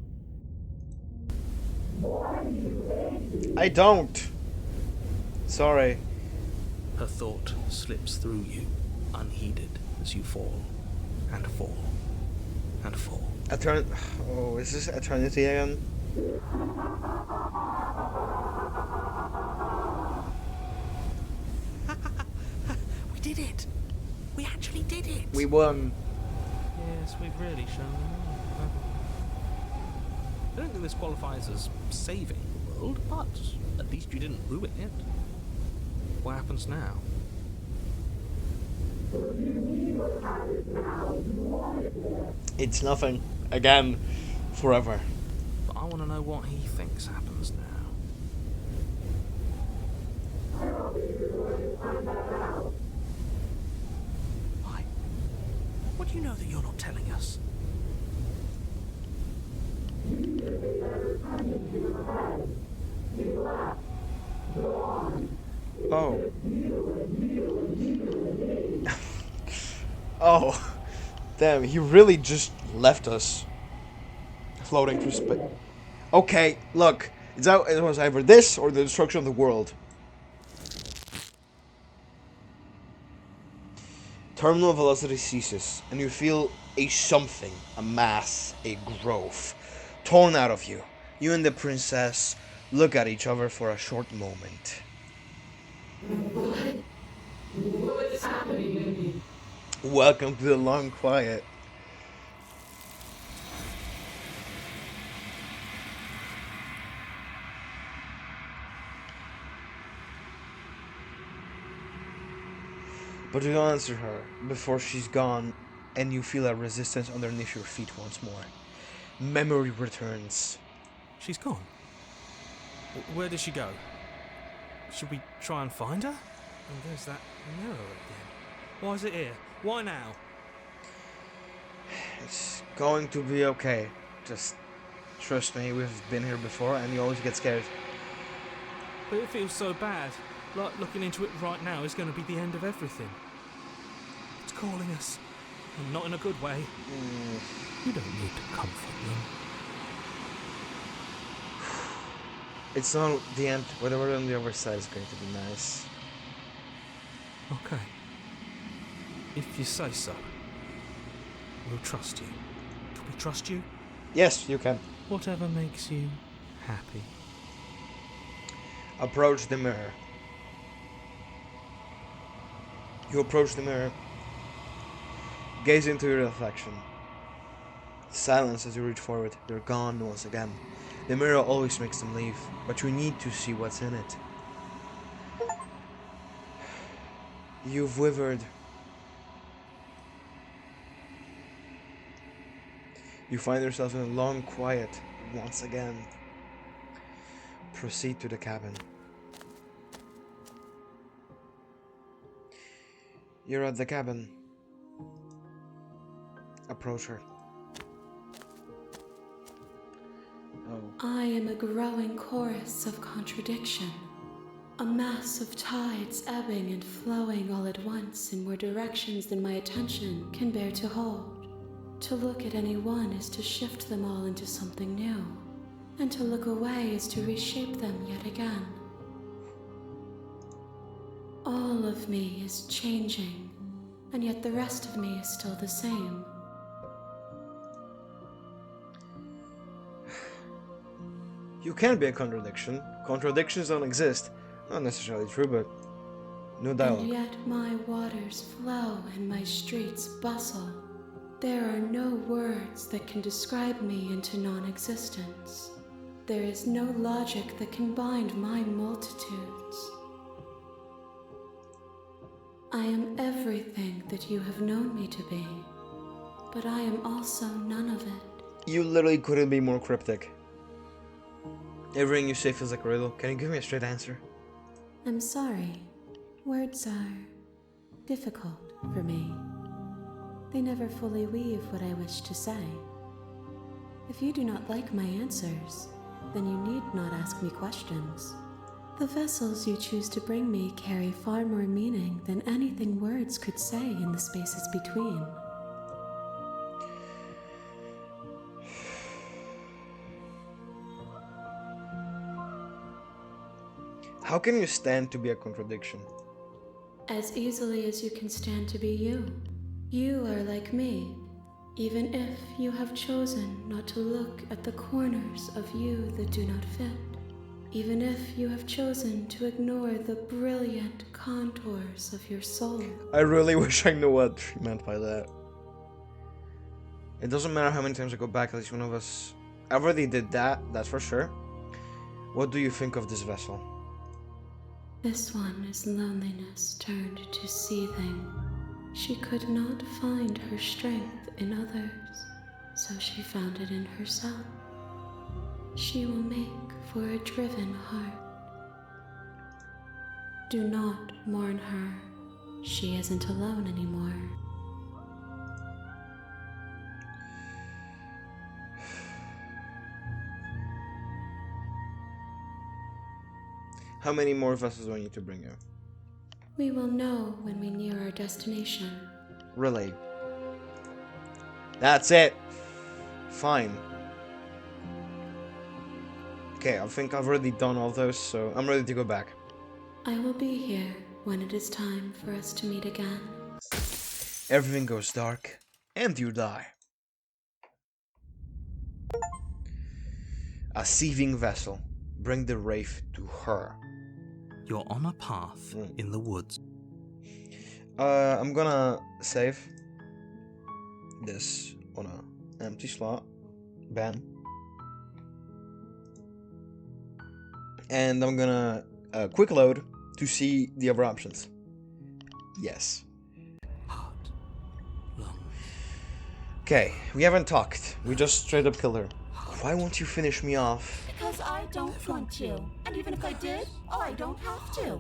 I don't. Sorry. Her thought slips through you, unheeded, as you fall, and fall, and fall. Oh, is this eternity again? We did it! We actually did it! We won. Yes, we've really shown them. I don't think this qualifies as saving the world, but at least you didn't ruin it. What happens now? It's nothing. Again. Forever. But I want to know what he thinks happens now. Why? What do you know that you're not telling us? Oh. Oh. Damn, he really just left us. Floating through space. Okay, look. It was either this or the destruction of the world. Terminal velocity ceases, and you feel a something, a mass, a growth, torn out of you. You and the princess look at each other for a short moment. What's happening to me? Welcome to the long quiet. But you don't answer her before she's gone, and you feel a resistance underneath your feet once more. Memory returns. She's gone. Where did she go? Should we try and find her? And there's that mirror again. Why is it here? Why now? It's going to be okay. Just trust me, we've been here before, and you always get scared. But it feels so bad. Like looking into it right now is going to be the end of everything. It's calling us. And not in a good way. You don't need to comfort them. It's not the end. Whatever on the other side is going to be nice. Okay. If you say so. We'll trust you. Can we trust you? Yes, you can. Whatever makes you happy. Approach the mirror. You approach the mirror. Gaze into your reflection. Silence as you reach forward. They're gone once again. The mirror always makes them leave, but you need to see what's in it. You've withered. You find yourself in a long quiet once again. Proceed to the cabin. You're at the cabin. Approach her. Oh. I am a growing chorus of contradiction, a mass of tides ebbing and flowing all at once in more directions than my attention can bear to hold. To look at any one is to shift them all into something new, and to look away is to reshape them yet again. All of me is changing, and yet the rest of me is still the same. You can be a contradiction. Contradictions don't exist. Not necessarily true, but no dialogue. And yet my waters flow and my streets bustle. There are no words that can describe me into non-existence. There is no logic that can bind my multitudes. I am everything that you have known me to be, but I am also none of it. You literally couldn't be more cryptic. Everything you say feels like a riddle. Can you give me a straight answer? I'm sorry. Words are difficult for me. They never fully weave what I wish to say. If you do not like my answers, then you need not ask me questions. The vessels you choose to bring me carry far more meaning than anything words could say in the spaces between. How can you stand to be a contradiction? As easily as you can stand to be you. You are like me, even if you have chosen not to look at the corners of you that do not fit. Even if you have chosen to ignore the brilliant contours of your soul. I really wish I knew what she meant by that. It doesn't matter how many times I go back, at least one of us... I already did that, that's for sure. What do you think of this vessel? This one is loneliness turned to seething. She could not find her strength in others, so she found it in herself. She will make for a driven heart. Do not mourn her. She isn't alone anymore. How many more vessels do I need to bring you? We will know when we near our destination. Really? That's it. Fine. Okay, I think I've already done all those, so I'm ready to go back. I will be here when it is time for us to meet again. Everything goes dark, and you die. A seething vessel. Bring the Wraith to her. You're on a path in the woods. I'm gonna save this on an empty slot. Bam. And I'm gonna quick load to see the other options. Yes. Heart. Lungs. Okay, we haven't talked. We just straight up killed her. Why won't you finish me off? Because I don't want to. And even if I did, I don't have to.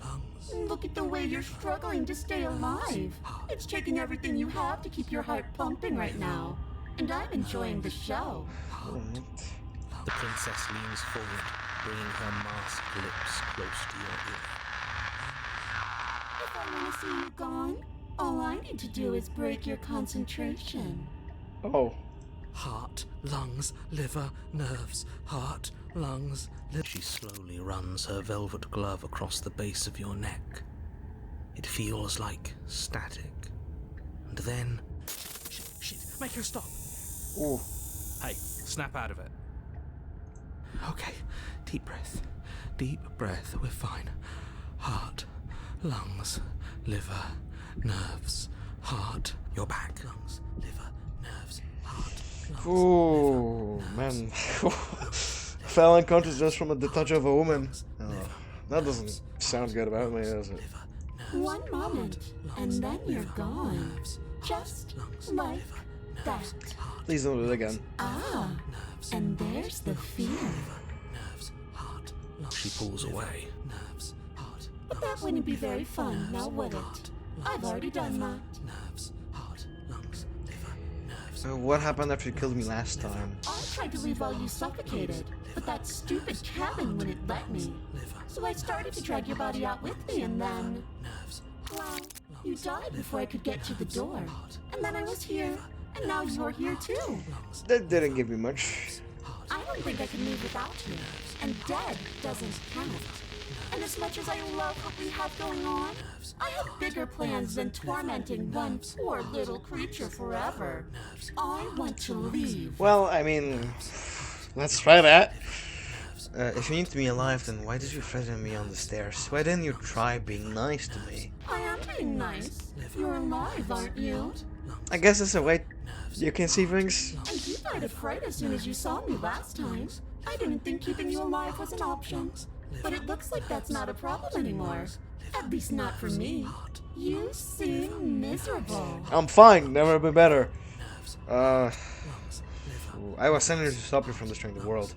Lungs. Look at the way you're struggling to stay alive. It's taking everything you have to keep your heart pumping right now. And I'm enjoying the show. Alright. The princess leans forward, bringing her masked lips close to your ear. If I want to see you gone, all I need to do is break your concentration. Oh. Heart, lungs, liver, nerves. Heart, lungs, liver. She slowly runs her velvet glove across the base of your neck. It feels like static. And then... Shit, make her stop. Ooh. Hey, snap out of it. Okay, deep breath. Deep breath, we're fine. Heart, lungs, liver, nerves. Heart, your back. Lungs, liver, nerves, heart, lungs. Ooh, man. Fell unconscious just from the touch of a woman. Oh, that doesn't sound good about me, does it? One moment, and then you're gone. Just like that. Please don't do it again. Ah, and there's the fear. Nerves, heart, lungs. She pulls away. Nerves, heart, But that wouldn't be very fun, now would it? I've already done that. nerves, heart, lungs, liver, nerves. So what happened after you killed me last time? I tried to leave while you suffocated, but that stupid cabin wouldn't let me. So I started to drag your body out with me, and then... Nerves, Well, you died before I could get to the door. And then I was here, and now you're here too. That didn't give me much. I don't think I can leave without you. And dead doesn't count. And as much as I love what we have going on, I have bigger plans than tormenting one poor little creature forever. I want to leave. Well, I mean, let's try that. If you need to be alive, then why did you threaten me on the stairs? Why didn't you try being nice to me? I am being nice. You're alive, aren't you? I guess that's a way you can see things. And you died of fright as soon as you saw me last time. I didn't think keeping you alive was an option. But it looks like that's not a problem anymore. At least not for me. You seem miserable. I'm fine, never been better. I was sent here to stop you from destroying the world.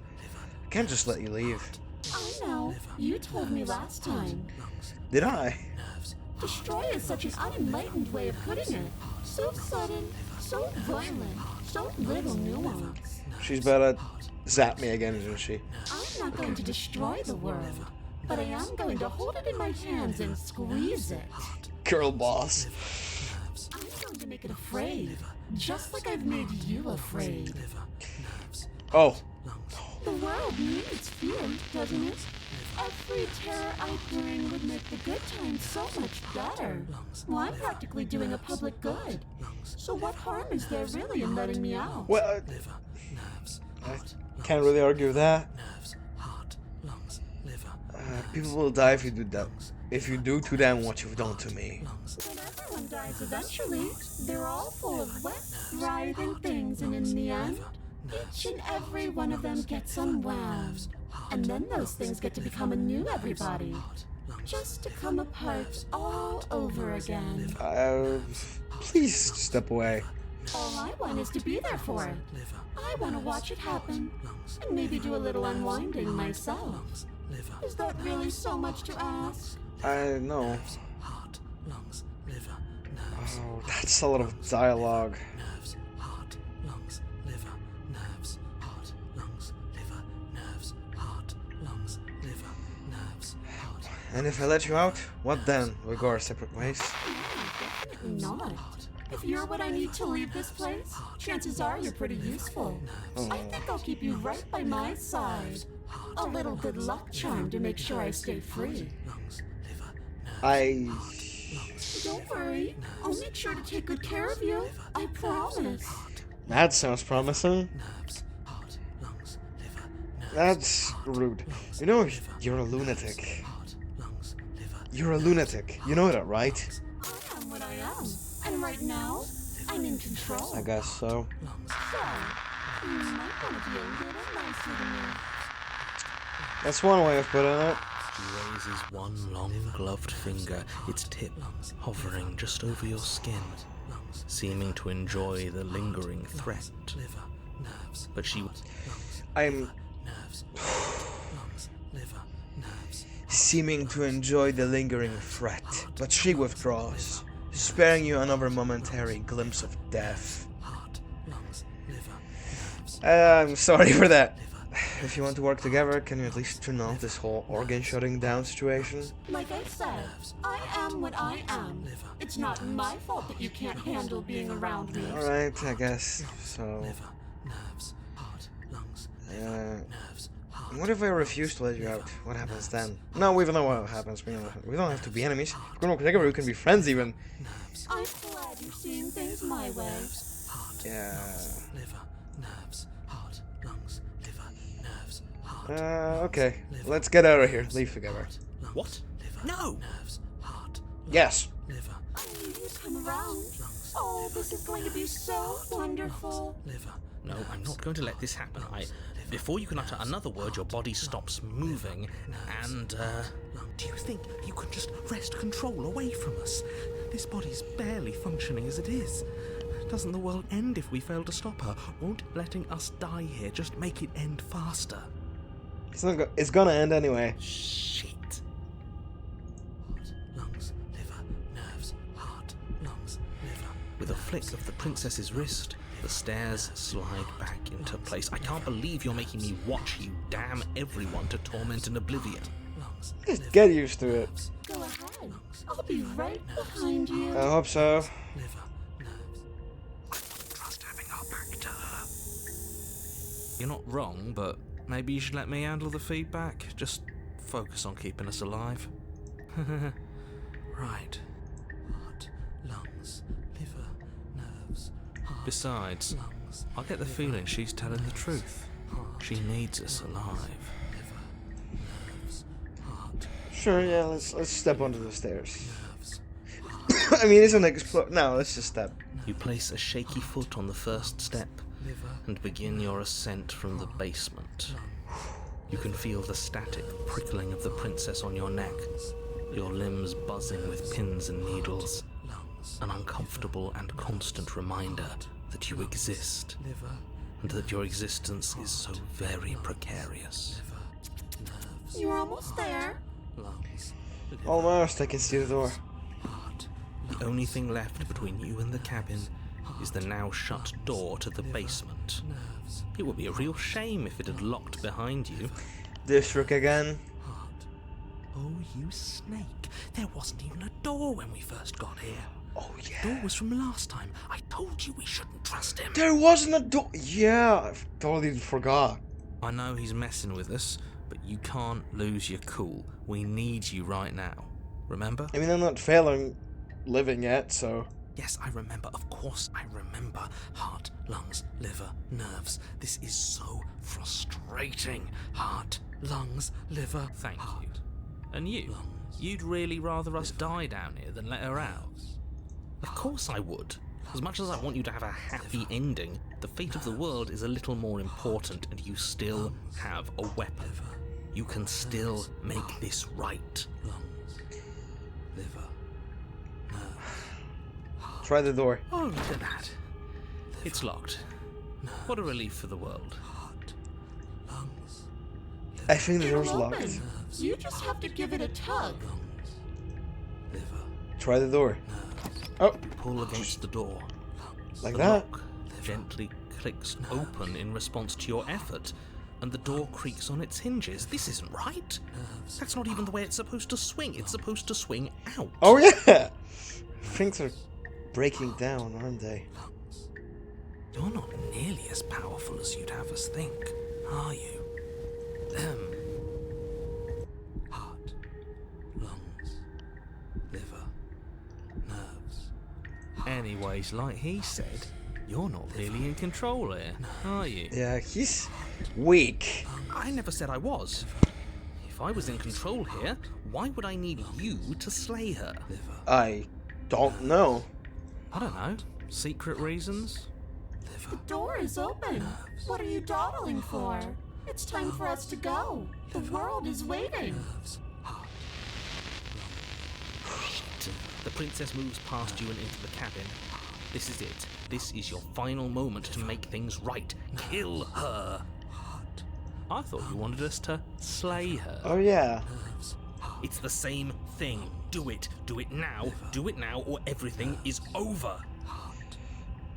I can't just let you leave. I know. You told me last time. Did I? Destroy is such an unenlightened way of putting it. So sudden, so violent, so little nuance. She's about to zap me again, isn't she? I'm not going to destroy the world, but I am going to hold it in my hands and squeeze it. Girl boss. I'm going to make it afraid, just like I've made you afraid. Oh. The world needs fear, doesn't it? Every terror I bring would make the good times so much better. Well, I'm practically doing a public good. So what harm is there really in letting me out? Well, I can't really argue with that. People will die if you do that. If you do to them what you've done to me. But everyone dies eventually. They're all full of wet, writhing things, and in the end, each and every one of them gets unwound. And then those things get to become a new everybody. Just to come apart all over again. Please step away. All I want is to be there for it. I want to watch it happen. And maybe do a little unwinding myself. Is that really so much to ask? I know. Oh, that's a lot of dialogue. And if I let you out, what then? We go our separate ways? Definitely not. If you're what I need to leave this place, chances are you're pretty useful. I think I'll keep you right by my side. A little good luck charm to make sure I stay free. Don't worry. I'll make sure to take good care of you. I promise. That sounds promising. That's rude. You know, you're a lunatic. You're a lunatic. You know that, right? I am what I am. And right now, I'm in control. I guess so. So, you might want to be a little nicer to me. That's one way of putting it. She raises one long gloved finger, its tip hovering just over your skin, seeming to enjoy the lingering threat. But she... I'm seeming to enjoy the lingering threat, but she withdraws, sparing you another momentary glimpse of death. I'm sorry for that. If you want to work together, can you at least turn off this whole organ shutting down situation? Like I said, I am what I am. It's not my fault that you can't handle being around me. Alright, I guess so. What if I refuse to let you out? What happens then? No, we don't know what happens. We don't have to be enemies. If we can work together, we can be friends even. I'm glad you're seeing things my way. Yeah. Okay. Let's get out of here. Leave together. What? No! Yes. I knew you'd come around. Oh, this is going to be so wonderful. No, I'm not going to let this happen. Before you can utter another word, your body stops moving, and, do you think you can just wrest control away from us? This body's barely functioning as it is. Doesn't the world end if we fail to stop her? Won't letting us die here just make it end faster? It's gonna end anyway. Shit. Lungs, liver, nerves, heart, lungs, liver. With a flick of the princess's wrist, the stairs slide back into place. I can't believe you're making me watch you damn everyone to torment and oblivion. Just get used to it. Go ahead. I'll be right behind you. I hope so. Trust having our back to her. You're not wrong, but maybe you should let me handle the feedback, just focus on keeping us alive. Right. Heart, lungs, liver, nerves, heart. Besides, lungs, I get the feeling she's telling the truth. She needs us alive. Liver, nerves, heart. Sure, yeah, let's step onto the stairs. I mean, it's an explode. No, let's just step. You place a shaky foot on the first step and begin your ascent from the basement. You can feel the static prickling of the princess on your neck, your limbs buzzing with pins and needles, an uncomfortable and constant reminder that you exist, and that your existence is so very precarious. You're almost there. Almost, I can see the door. The only thing left between you and the cabin is the now shut door to the basement. It would be a real shame if it had locked behind you. This rook again. Oh, you snake. There wasn't even a door when we first got here. Oh, yeah. The door was from last time. I told you we shouldn't trust him. There wasn't a door. Yeah, I totally forgot. I know he's messing with us, but you can't lose your cool. We need you right now. Remember? I mean, I'm not failing living yet, so... Yes, I remember. Of course I remember. Heart, lungs, liver, nerves. This is so frustrating. Heart, lungs, liver. Thank you. And you? Lungs, you'd really rather us die down here than let her out? Of course I would. As much as I want you to have a happy ending, the fate of the world is a little more important, and you still have a weapon. You can still make this right. Lungs, liver, nerves. Try the door. Oh, look at that. It's locked. What a relief for the world. I think the door's It'll locked. open. You just have to give it a tug. Try the door. Oh, You pull against the door. like The that. lock gently clicks open in response to your effort, and the door creaks on its hinges. This isn't right. That's not even the way it's supposed to swing. It's supposed to swing out. Oh, yeah. Things are breaking down, aren't they? You're not nearly as powerful as you'd have us think, are you? Heart, lungs, liver, nerves. Anyways, like he said, you're not really in control here, are you? Yeah, he's weak. I never said I was. If I was in control here, why would I need you to slay her? I don't know. I don't know. Secret reasons? The door is open. What are you dawdling for? It's time for us to go. The world is waiting. The princess moves past you and into the cabin. This is it. This is your final moment to make things right. Kill her. I thought you wanted us to slay her. Oh, yeah. It's the same thing. Do it. Do it now. Do it now, or everything is over.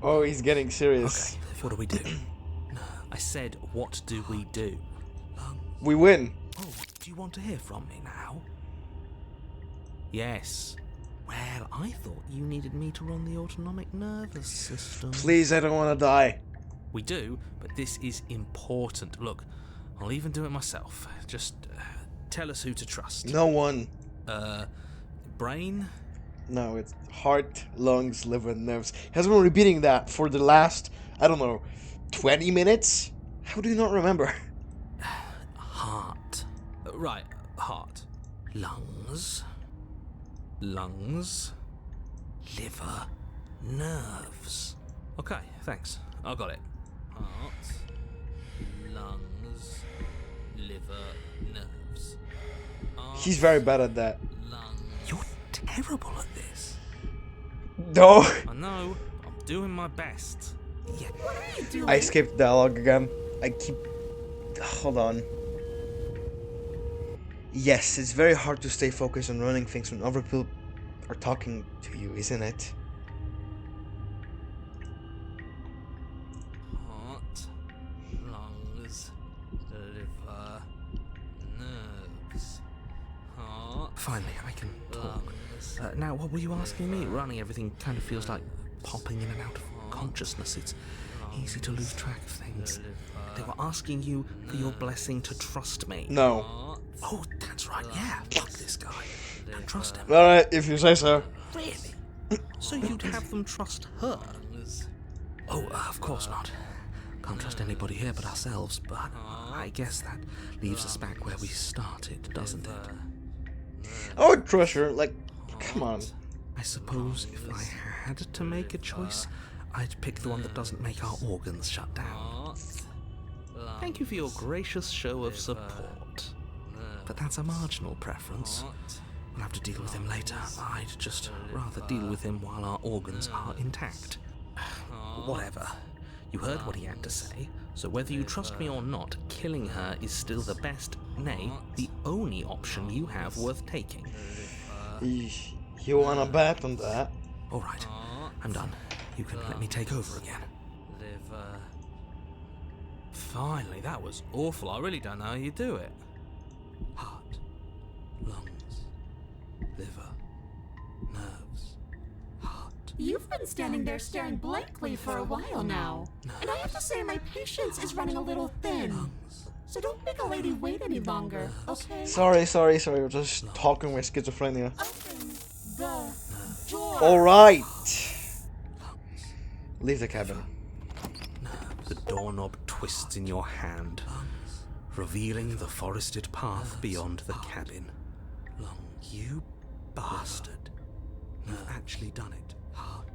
Oh, he's getting serious. Okay, what do we do? I said, what do we do? We win. Oh, do you want to hear from me now? Yes. Well, I thought you needed me to run the autonomic nervous system. Please, I don't want to die. We do, but this is important. Look, I'll even do it myself. Just tell us who to trust. No one. Brain? No, it's heart, lungs, liver, nerves. He has been repeating that for the last, I don't know, 20 minutes? How do you not remember? Heart. Right, heart. Lungs. Lungs. Liver. Nerves. Okay, thanks. I got it. Heart. Lungs. Liver. Nerves. Heart, He's very bad at that. lungs. You're terrible at this. No. I know. I'm doing my best. Yeah. What are you doing? I skipped dialogue again. I keep... Hold on. Yes, it's very hard to stay focused on running things when other people are talking to you, isn't it? Heart, lungs, liver, nerves. Heart. Finally, I can talk. Now, what were you asking me? Running everything kind of feels like popping in and out of consciousness. easy to lose track of things. They were asking you for your blessing to trust me. No. Oh, that's right, yeah. Fuck this guy. Don't trust him. Alright, if you say so. Really? So you'd have them trust her? Oh, of course not. Can't trust anybody here but ourselves, but I guess that leaves us back where we started, doesn't it? I would trust her, like, come on. I suppose if I had to make a choice, I'd pick the one that doesn't make our organs shut down. Thank you for your gracious show of support. But that's a marginal preference. We'll have to deal with him later. I'd just rather deal with him while our organs are intact. Whatever. You heard what he had to say, so whether you trust me or not, killing her is still the best, nay, the only option you have worth taking. You wanna bet on that? Alright, I'm done. You can let me take over again. Finally, that was awful. I really don't know how you do it. Heart, lungs, liver, nerves, heart. You've been standing there staring blankly for a while now. And I have to say my patience is running a little thin. So don't make a lady wait any longer, okay? Sorry. We're just talking with schizophrenia. Open the door. Alright. Leave the cabin. The doorknob twists in your hand, revealing the forested path beyond the cabin. You bastard. You've actually done it.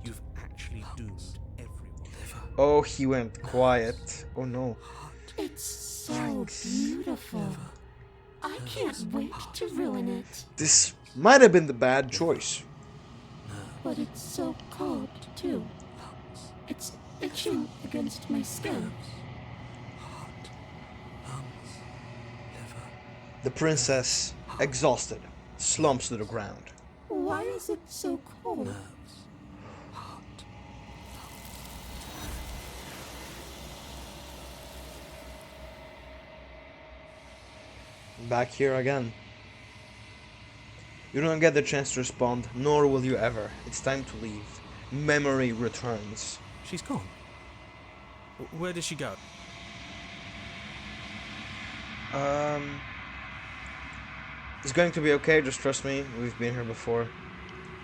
You've actually doomed everyone. Oh, he went quiet. Oh no. It's so beautiful. I can't wait to ruin it. This might have been the bad choice. But it's so cold, too. It's itching against my skin. The princess, exhausted, slumps to the ground. Why is it so cold? Back here again. You don't get the chance to respond, nor will you ever. It's time to leave. Memory returns. She's gone. Where did she go? It's going to be okay, just trust me. We've been here before.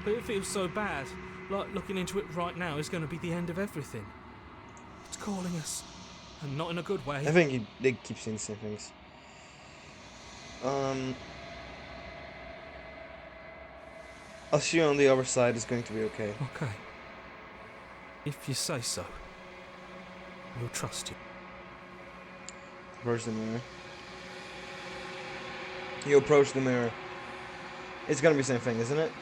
But it feels so bad. Like looking into it right now is going to be the end of everything. It's calling us. And not in a good way. I think they keep saying the same things. I'll see you on the other side. It's going to be okay. Okay. If you say so. We'll trust you. Approach the mirror. You approach the mirror. It's gonna be the same thing, isn't it?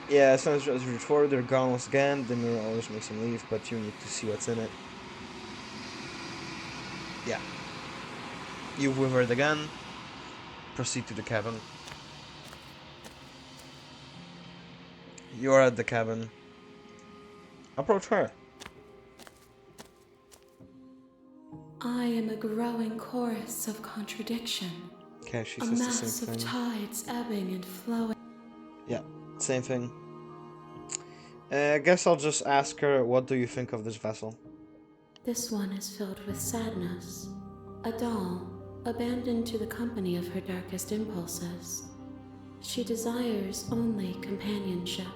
Yeah, as soon as you reach forward, they're gone once again. The mirror always makes them leave, but you need to see what's in it. Yeah. You wither the gun. Proceed to the cabin. You are at the cabin. Approach her. I am a growing chorus of contradiction. Okay, she A says the mass same of thing. tides ebbing and flowing. Yeah, same thing. I guess I'll just ask her, what do you think of this vessel? This one is filled with sadness. A doll, abandoned to the company of her darkest impulses. She desires only companionship,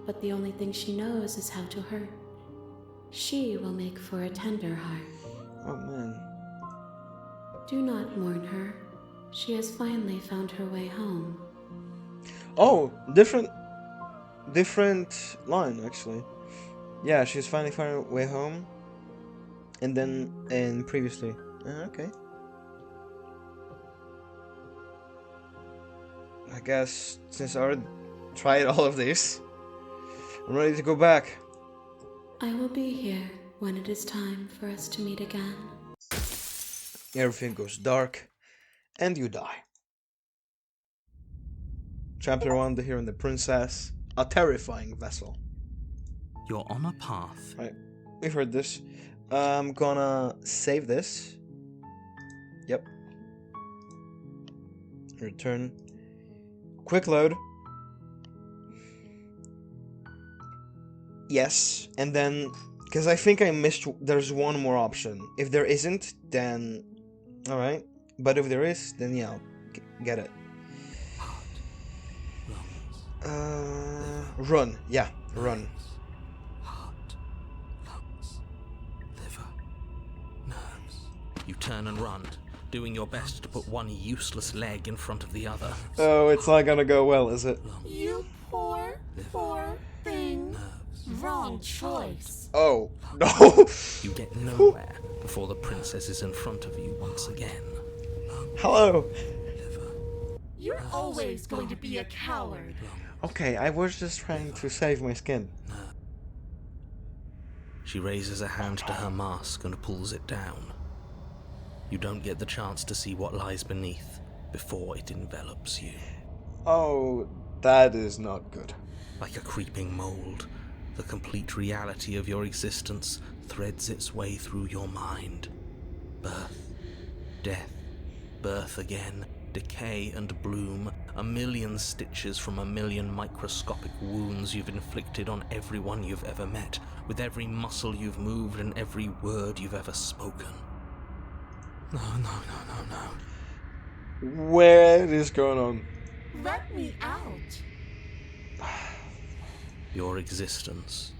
but the only thing she knows is how to hurt. She will make for a tender heart. Oh man. Do not mourn her. She has finally found her way home. Oh, different line actually. Yeah, she's finally found her way home. And previously. Okay. I guess since I already tried all of this, I'm ready to go back. I will be here when it is time for us to meet again. Everything goes dark, and you die. Chapter 1, The Hero and the Princess. A terrifying vessel. You're on a path. Right, we've heard this. I'm gonna save this. Yep. Return. Quick load. Yes, and then Because I think I missed... There's one more option. If there isn't, then... Alright. But if there is, then yeah, I'll get it. Run. Yeah, run. Heart, lungs, liver, nerves. You turn and run, doing your best to put one useless leg in front of the other. Oh, it's not gonna go well, is it? You poor thing. Wrong choice. Oh, no. You get nowhere before the princess is in front of you once again. Hello. You're always going to be a coward. Okay, I was just trying to save my skin. She raises a hand to her mask and pulls it down. You don't get the chance to see what lies beneath before it envelops you. Oh, that is not good. Like a creeping mold, the complete reality of your existence threads its way through your mind. Birth, death, birth again, decay and bloom, a million stitches from a million microscopic wounds you've inflicted on everyone you've ever met, with every muscle you've moved and every word you've ever spoken. No. What is going on? Let me out. Your existence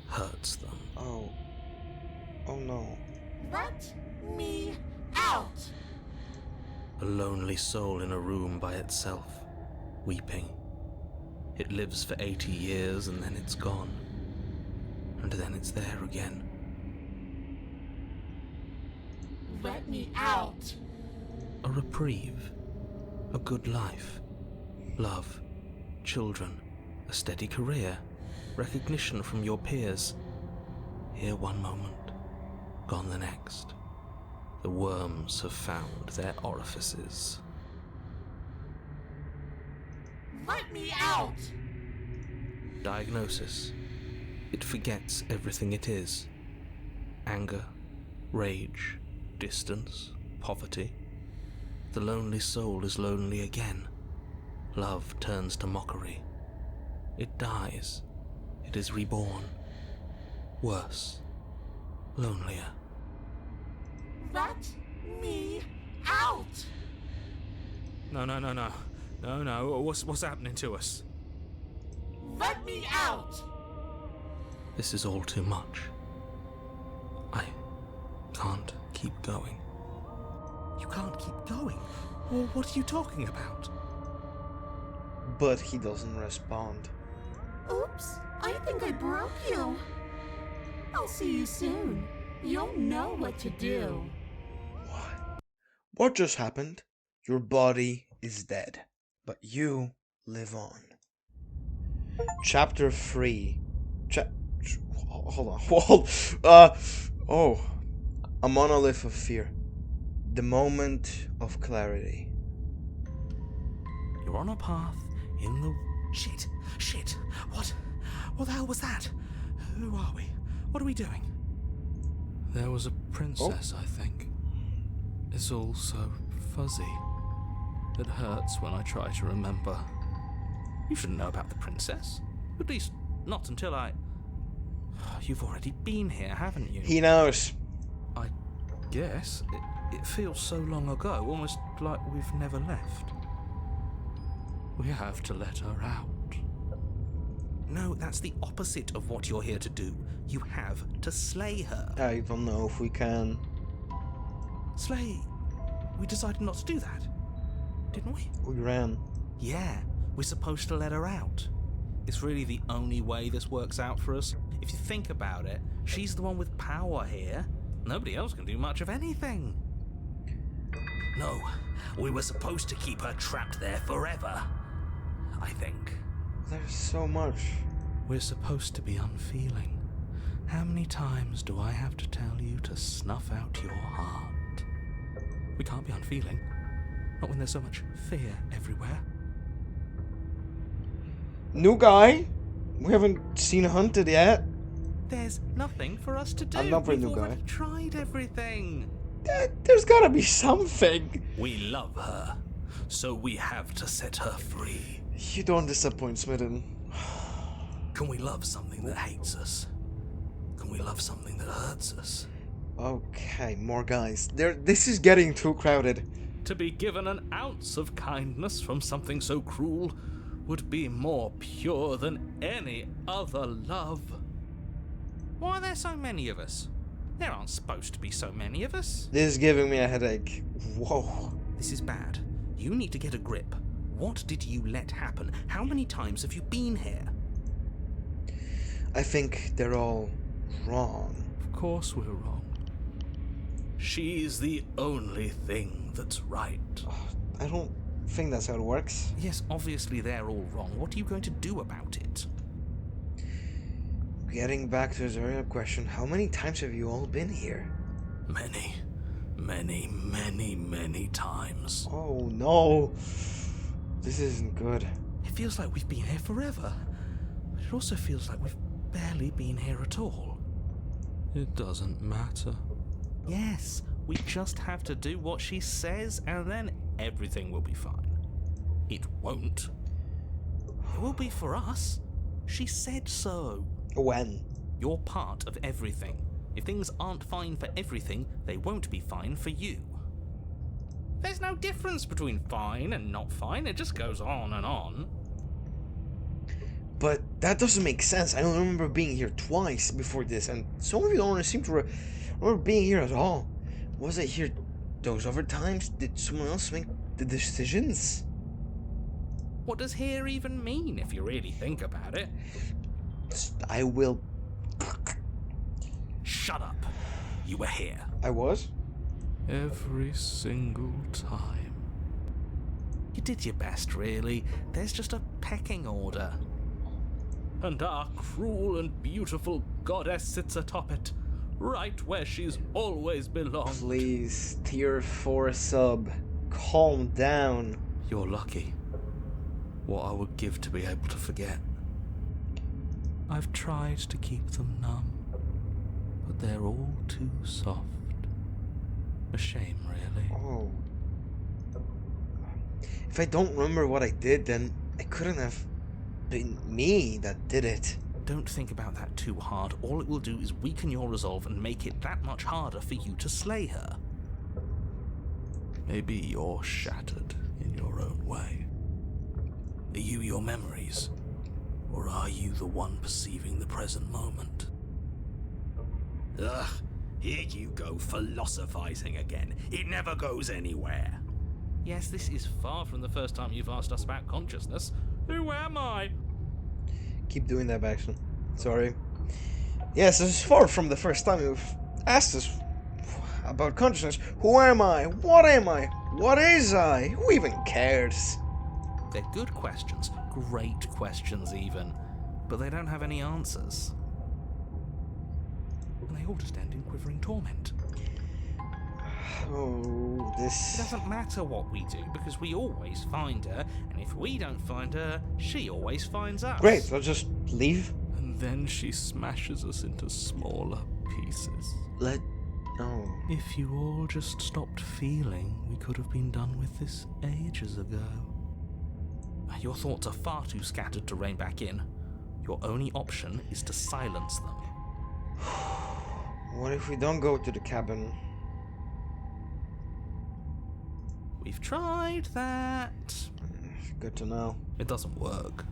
hurts them. Oh. Oh no. Let me out. A lonely soul in a room by itself, weeping. It lives for 80 years and then it's gone. And then it's there again. Let me out. A reprieve. A good life. Love. Children. A steady career. Recognition from your peers. Here one moment, gone the next. The worms have found their orifices. Let me out. Diagnosis. It forgets everything it is. Anger, rage, distance, poverty. The lonely soul is lonely again. Love turns to mockery. It dies. It is reborn. Worse. Lonelier. Let me out. No. What's happening to us? Let me out. This is all too much. I can't keep going. You can't keep going. Well, what are you talking about? But he doesn't respond. Oops, I think I broke you. I'll see you soon. You'll know what to do. What? What just happened? Your body is dead, but you live on. Chapter 3. Hold on. A monolith of fear. The moment of clarity. You're on a path in the... Shit. What the hell was that? Who are we? What are we doing? There was a princess, I think. It's all so fuzzy. It hurts when I try to remember. You shouldn't know about the princess. At least, not until I... You've already been here, haven't you? He knows. I guess. It feels so long ago, almost like we've never left. We have to let her out. No, that's the opposite of what you're here to do. You have to slay her. I don't know if we can. Slay? We decided not to do that, didn't we? We ran. Yeah, we're supposed to let her out. It's really the only way this works out for us. If you think about it, she's the one with power here. Nobody else can do much of anything. No, we were supposed to keep her trapped there forever. I think. There's so much. We're supposed to be unfeeling. How many times do I have to tell you to snuff out your heart? We can't be unfeeling. Not when there's so much fear everywhere. New guy? We haven't seen Hunted yet. There's nothing for us to do. I'm not very new We've guy. already tried everything. There's gotta be something. We love her, so we have to set her free. You don't disappoint, Smitten. Can we love something that hates us? Can we we love something that hurts us. Okay, more guys. This is getting too crowded. To be given an ounce of kindness from something so cruel would be more pure than any other love. Why are there so many of us? There aren't supposed to be so many of us. This is giving me a headache. Whoa. This is bad. You need to get a grip. What did you let happen? How many times have you been here? I think they're all wrong. Of course we're wrong. She's the only thing that's right. I don't think that's how it works. Yes, obviously they're all wrong. What are you going to do about it? Getting back to the earlier question, how many times have you all been here? Many times. Oh no. This isn't good. It feels like we've been here forever. But it also feels like we've barely been here at all. It doesn't matter. Yes, we just have to do what she says and then everything will be fine. It won't. It will be for us. She said so. When? You're part of everything. If things aren't fine for everything, they won't be fine for you. There's no difference between fine and not fine. It just goes on and on. But that doesn't make sense. I don't remember being here twice before this, and some of you don't seem to remember being here at all. Was I here those other times? Did someone else make the decisions? What does here even mean if you really think about it? I will... Shut up. You were here. I was? Every single time. You did your best, really. There's just a pecking order. And our cruel and beautiful goddess sits atop it, right where she's always belonged. Please, tier 4 sub. Calm down. You're lucky. What I would give to be able to forget. I've tried to keep them numb, but they're all too soft. A shame, really. Oh. If I don't remember what I did, then it couldn't have been me that did it. Don't think about that too hard. All it will do is weaken your resolve and make it that much harder for you to slay her. Maybe you're shattered in your own way. Are you your memories? Or are you the one perceiving the present moment? Ugh, here you go philosophizing again. It never goes anywhere. Yes, this is far from the first time you've asked us about consciousness. Who am I? Keep doing that, Baxter. Sorry. Yes, this is far from the first time you've asked us about consciousness. Who am I? What am I? What is I? Who even cares? They're good questions, great questions even, but they don't have any answers. And they all just end in quivering torment. Oh, It this... doesn't matter what we do, because we always find her, and if we don't find her, she always finds us. Great, I'll just leave. And then she smashes us into smaller pieces. Oh. If you all just stopped feeling, we could have been done with this ages ago. Your thoughts are far too scattered to rein back in. Your only option is to silence them. What if we don't go to the cabin? We've tried that. Good to know. It doesn't work.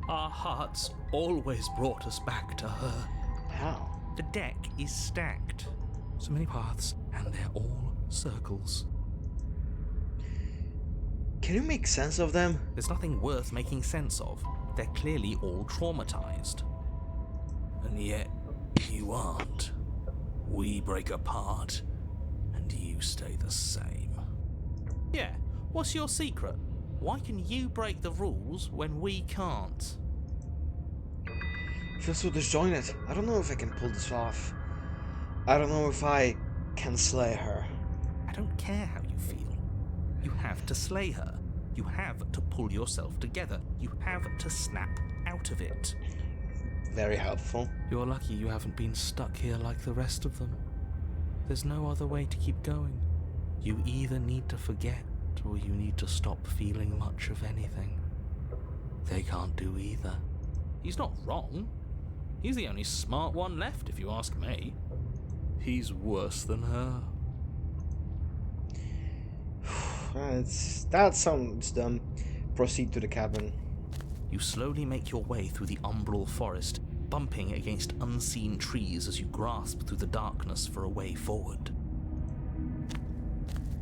Our hearts always brought us back to her. How? The deck is stacked. So many paths, and they're all circles. Can you make sense of them? There's nothing worth making sense of. They're clearly all traumatized. And yet, you aren't. We break apart, and you stay the same. Yeah, what's your secret? Why can you break the rules when we can't? I feel so disjointed. I don't know if I can pull this off. I don't know if I can slay her. I don't care how you feel. You have to slay her. You have to pull yourself together. You have to snap out of it. Very helpful. You're lucky you haven't been stuck here like the rest of them. There's no other way to keep going. You either need to forget, or you need to stop feeling much of anything. They can't do either. He's not wrong. He's the only smart one left, if you ask me. He's worse than her. That sounds dumb. Proceed to the cabin. You slowly make your way through the umbral forest, bumping against unseen trees as you grasp through the darkness for a way forward.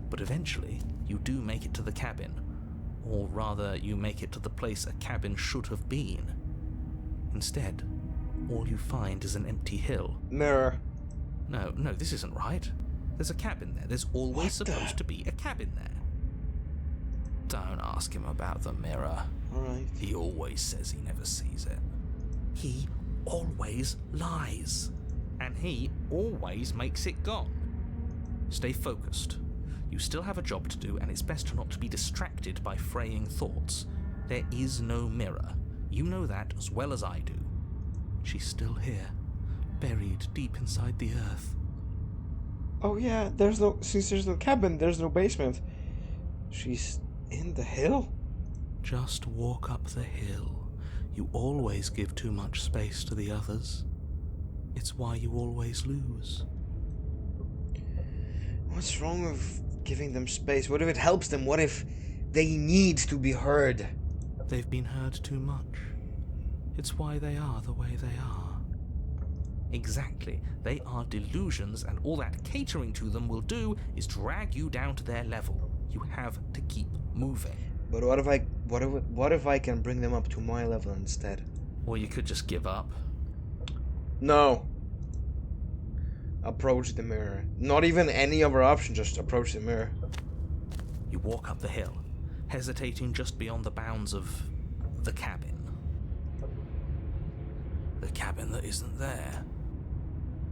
But eventually, you do make it to the cabin. Or rather, you make it to the place a cabin should have been. Instead, all you find is an empty hill. Mirror. No, this isn't right. There's a cabin there. There's always supposed to be a cabin there. Don't ask him about the mirror. Alright. He always says he never sees it. He always lies. And he always makes it gone. Stay focused. You still have a job to do, and it's best not to be distracted by fraying thoughts. There is no mirror. You know that as well as I do. She's still here, buried deep inside the earth. Oh yeah, since there's no cabin, there's no basement. She's in the hill? Just walk up the hill. You always give too much space to the others. It's why you always lose. What's wrong with giving them space? What if it helps them? What if they need to be heard? They've been heard too much. It's why they are the way they are. Exactly. They are delusions, and all that catering to them will do is drag you down to their level. You have to keep moving. But what if I can bring them up to my level instead? Or you could just give up. No. Approach the mirror. Not even any other option, just approach the mirror. You walk up the hill, hesitating just beyond the bounds of the cabin. The cabin that isn't there.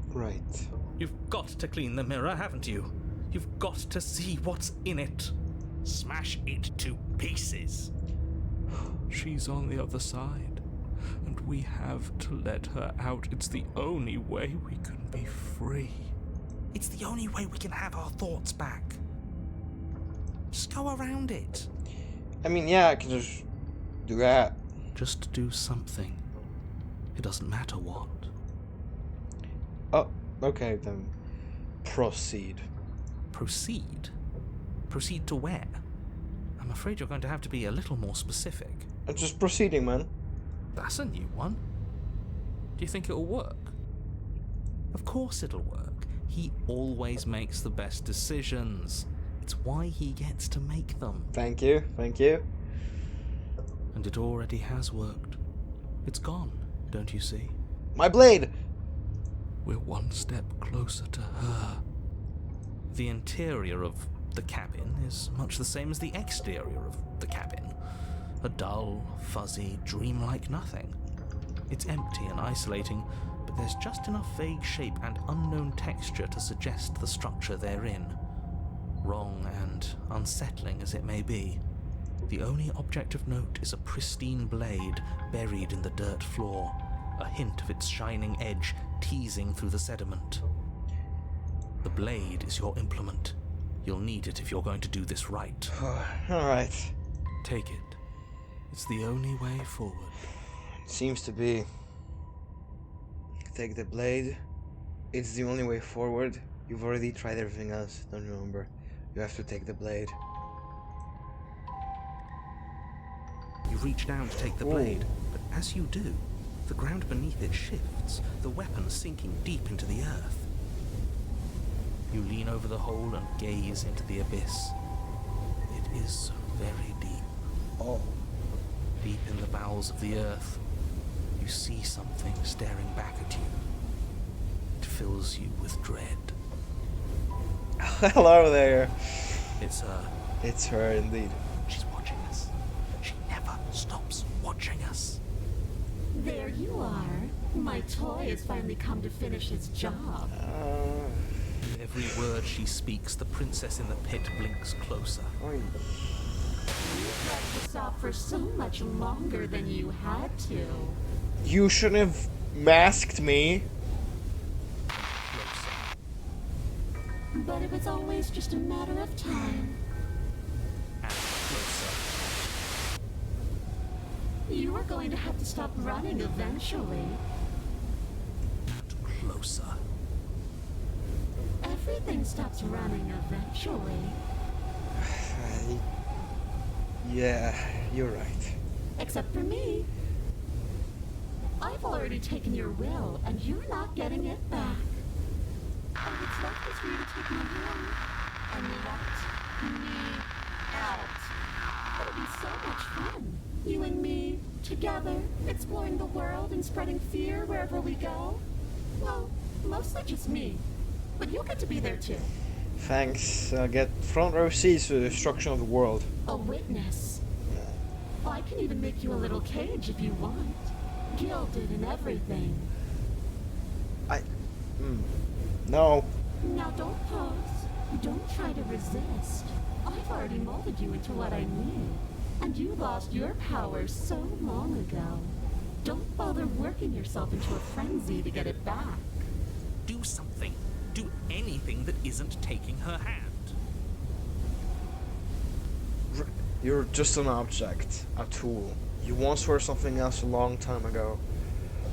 Right. You've got to clean the mirror, haven't you? You've got to see what's in it. Smash it to pieces. She's on the other side, and we have to let her out. It's the only way we can be free. It's the only way we can have our thoughts back. Just go around it. I mean, yeah, I can just do that. Just do something. It doesn't matter what. Oh, okay, then proceed. Proceed? Proceed to where? I'm afraid you're going to have to be a little more specific. I'm just proceeding, man. That's a new one. Do you think it'll work? Of course it'll work. He always makes the best decisions. It's why he gets to make them. Thank you, thank you. And it already has worked. It's gone, don't you see? My blade! We're one step closer to her. The interior of the cabin is much the same as the exterior of the cabin. A dull, fuzzy, dreamlike nothing. It's empty and isolating, but there's just enough vague shape and unknown texture to suggest the structure they're in. Wrong and unsettling as it may be, the only object of note is a pristine blade buried in the dirt floor, a hint of its shining edge teasing through the sediment. The blade is your implement. You'll need it if you're going to do this right. Alright. Take it. It's the only way forward. Seems to be. Take the blade. It's the only way forward. You've already tried everything else, don't you remember? You have to take the blade. You reach down to take the blade, but as you do, the ground beneath it shifts, the weapon sinking deep into the earth. You lean over the hole and gaze into the abyss. It is very deep. Oh. Deep in the bowels of the earth, you see something staring back at you. It fills you with dread. Hello there. It's her. It's her indeed. She's watching us. She never stops watching us. There you are. My toy has finally come to finish its job. With every word she speaks, the princess in the pit blinks closer. You've left this off for so much longer than you had to. You shouldn't have masked me. Closer. But it was always just a matter of time. And closer. You are going to have to stop running eventually. closer. Everything stops running eventually. Yeah, you're right. Except for me. I've already taken your will, and you're not getting it back. And what's left is for you to take my hand and let me out. It'll be so much fun. You and me, together, exploring the world and spreading fear wherever we go. Well, mostly just me. But you'll get to be there too. Thanks. I'll get front row seats to the destruction of the world. A witness. I can even make you a little cage if you want. Gilded and everything. No. Now don't pause. Don't try to resist. I've already molded you into what I need. And you lost your powers so long ago. Don't bother working yourself into a frenzy to get it back. Do something. Do anything that isn't taking her hand. You're just an object, a tool. You once were something else a long time ago.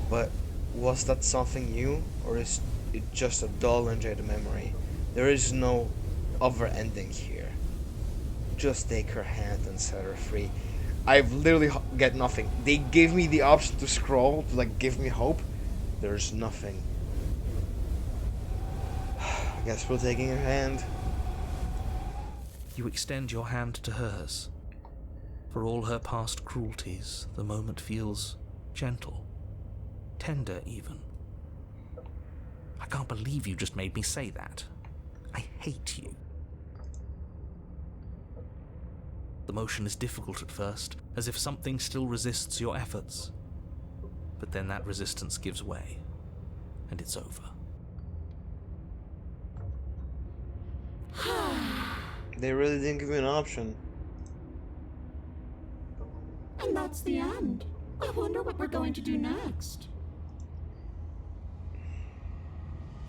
But was that something new, or is it just a dull and jaded memory? There is no other ending here. Just take her hand and set her free. I've literally get nothing. They gave me the option to scroll, to like give me hope. There's nothing. I guess we're taking her hand. You extend your hand to hers. For all her past cruelties, the moment feels gentle, tender even. I can't believe you just made me say that. I hate you. The motion is difficult at first, as if something still resists your efforts. But then that resistance gives way, and it's over. They really didn't give me an option. And that's the end. I wonder what we're going to do next.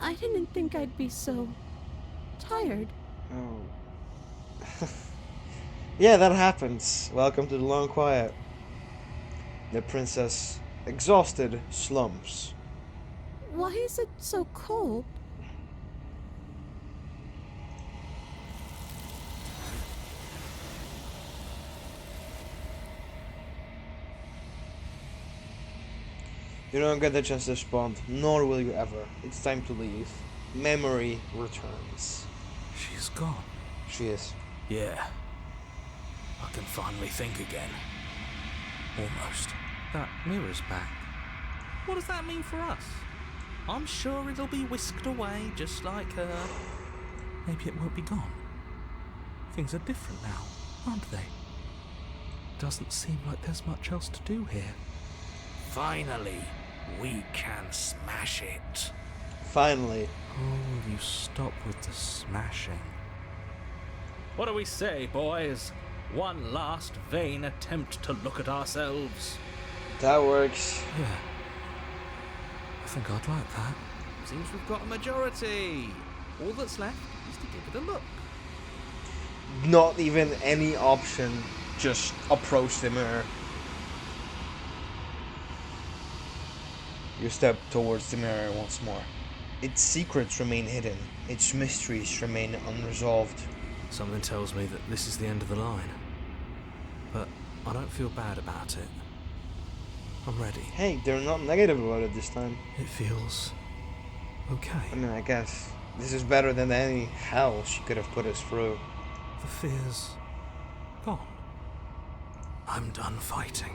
I didn't think I'd be so tired. Oh. Yeah, that happens. Welcome to the long quiet. The princess, exhausted, slumps. Why is it so cold? You don't get the chance to respond, nor will you ever. It's time to leave. Memory returns. She's gone. She is. Yeah. I can finally think again. Almost. That mirror's back. What does that mean for us? I'm sure it'll be whisked away just like her. Maybe it won't be gone. Things are different now, aren't they? Doesn't seem like there's much else to do here. Finally, we can smash it. Finally. Oh, you stop with the smashing. What do we say, boys? One last vain attempt to look at ourselves. That works. Yeah. I think I'd like that. Seems we've got a majority. All that's left is to give it a look. Not even any option. Just approach the mirror. You step towards the mirror once more. Its secrets remain hidden. Its mysteries remain unresolved. Something tells me that this is the end of the line. But I don't feel bad about it. I'm ready. Hey, they're not negative about it this time. It feels okay. I mean, I guess this is better than any hell she could have put us through. The fear's gone. I'm done fighting.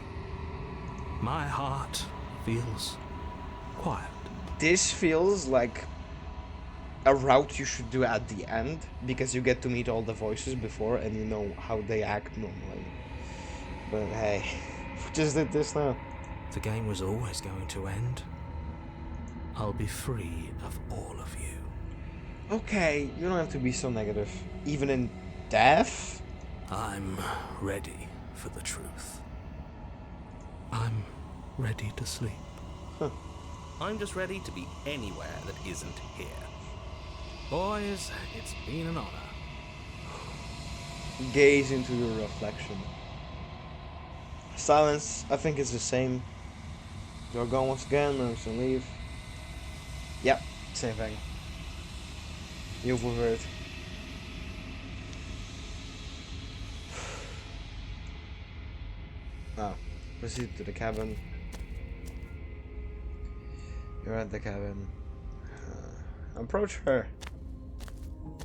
My heart feels quiet. This feels like a route you should do at the end, because you get to meet all the voices before and you know how they act normally. But hey, we just did this now. The game was always going to end. I'll be free of all of you. Okay, you don't have to be so negative. Even in death? I'm ready for the truth. I'm ready to sleep. I'm just ready to be anywhere that isn't here. Boys, it's been an honor. Gaze into your reflection. Silence, I think, is the same. You're gone once again, or to leave. Yep, Same thing. You've overheard. Ah, proceed to the cabin. You're at the cabin. Approach her.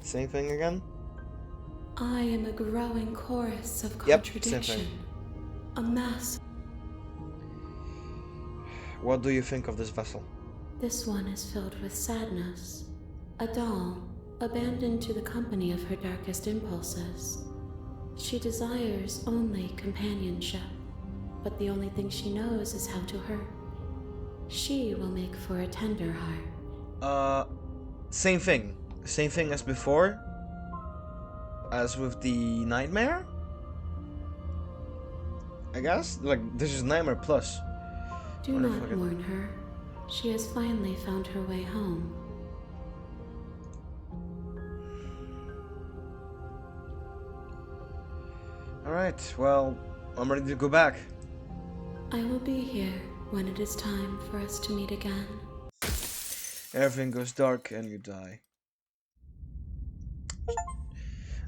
Same thing again? I am a growing chorus of Yep, same contradiction. thing. A mass. What do you think of this vessel? This one is filled with sadness. A doll, abandoned to the company of her darkest impulses. She desires only companionship, but the only thing she knows is how to hurt. She will make for a tender heart. Same thing. Same thing as before? As with the nightmare? I guess? Like, this is Nightmare Plus. Do What if not I could- mourn her. She has finally found her way home. Alright, well, I'm ready to go back. I will be here when it is time for us to meet again. Everything goes dark and you die.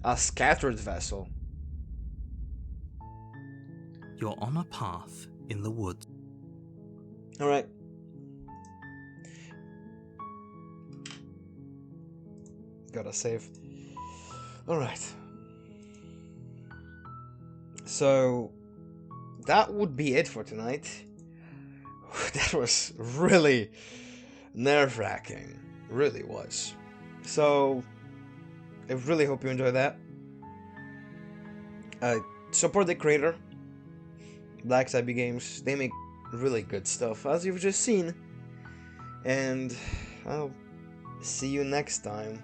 A scattered vessel. You're on a path in the woods. Alright. Gotta save. Alright. So, that would be it for tonight. That was really nerve-wracking. Really was. So, I really hope you enjoyed that. Support the creator, Black Sabby Games. They make really good stuff, as you've just seen. And I'll see you next time.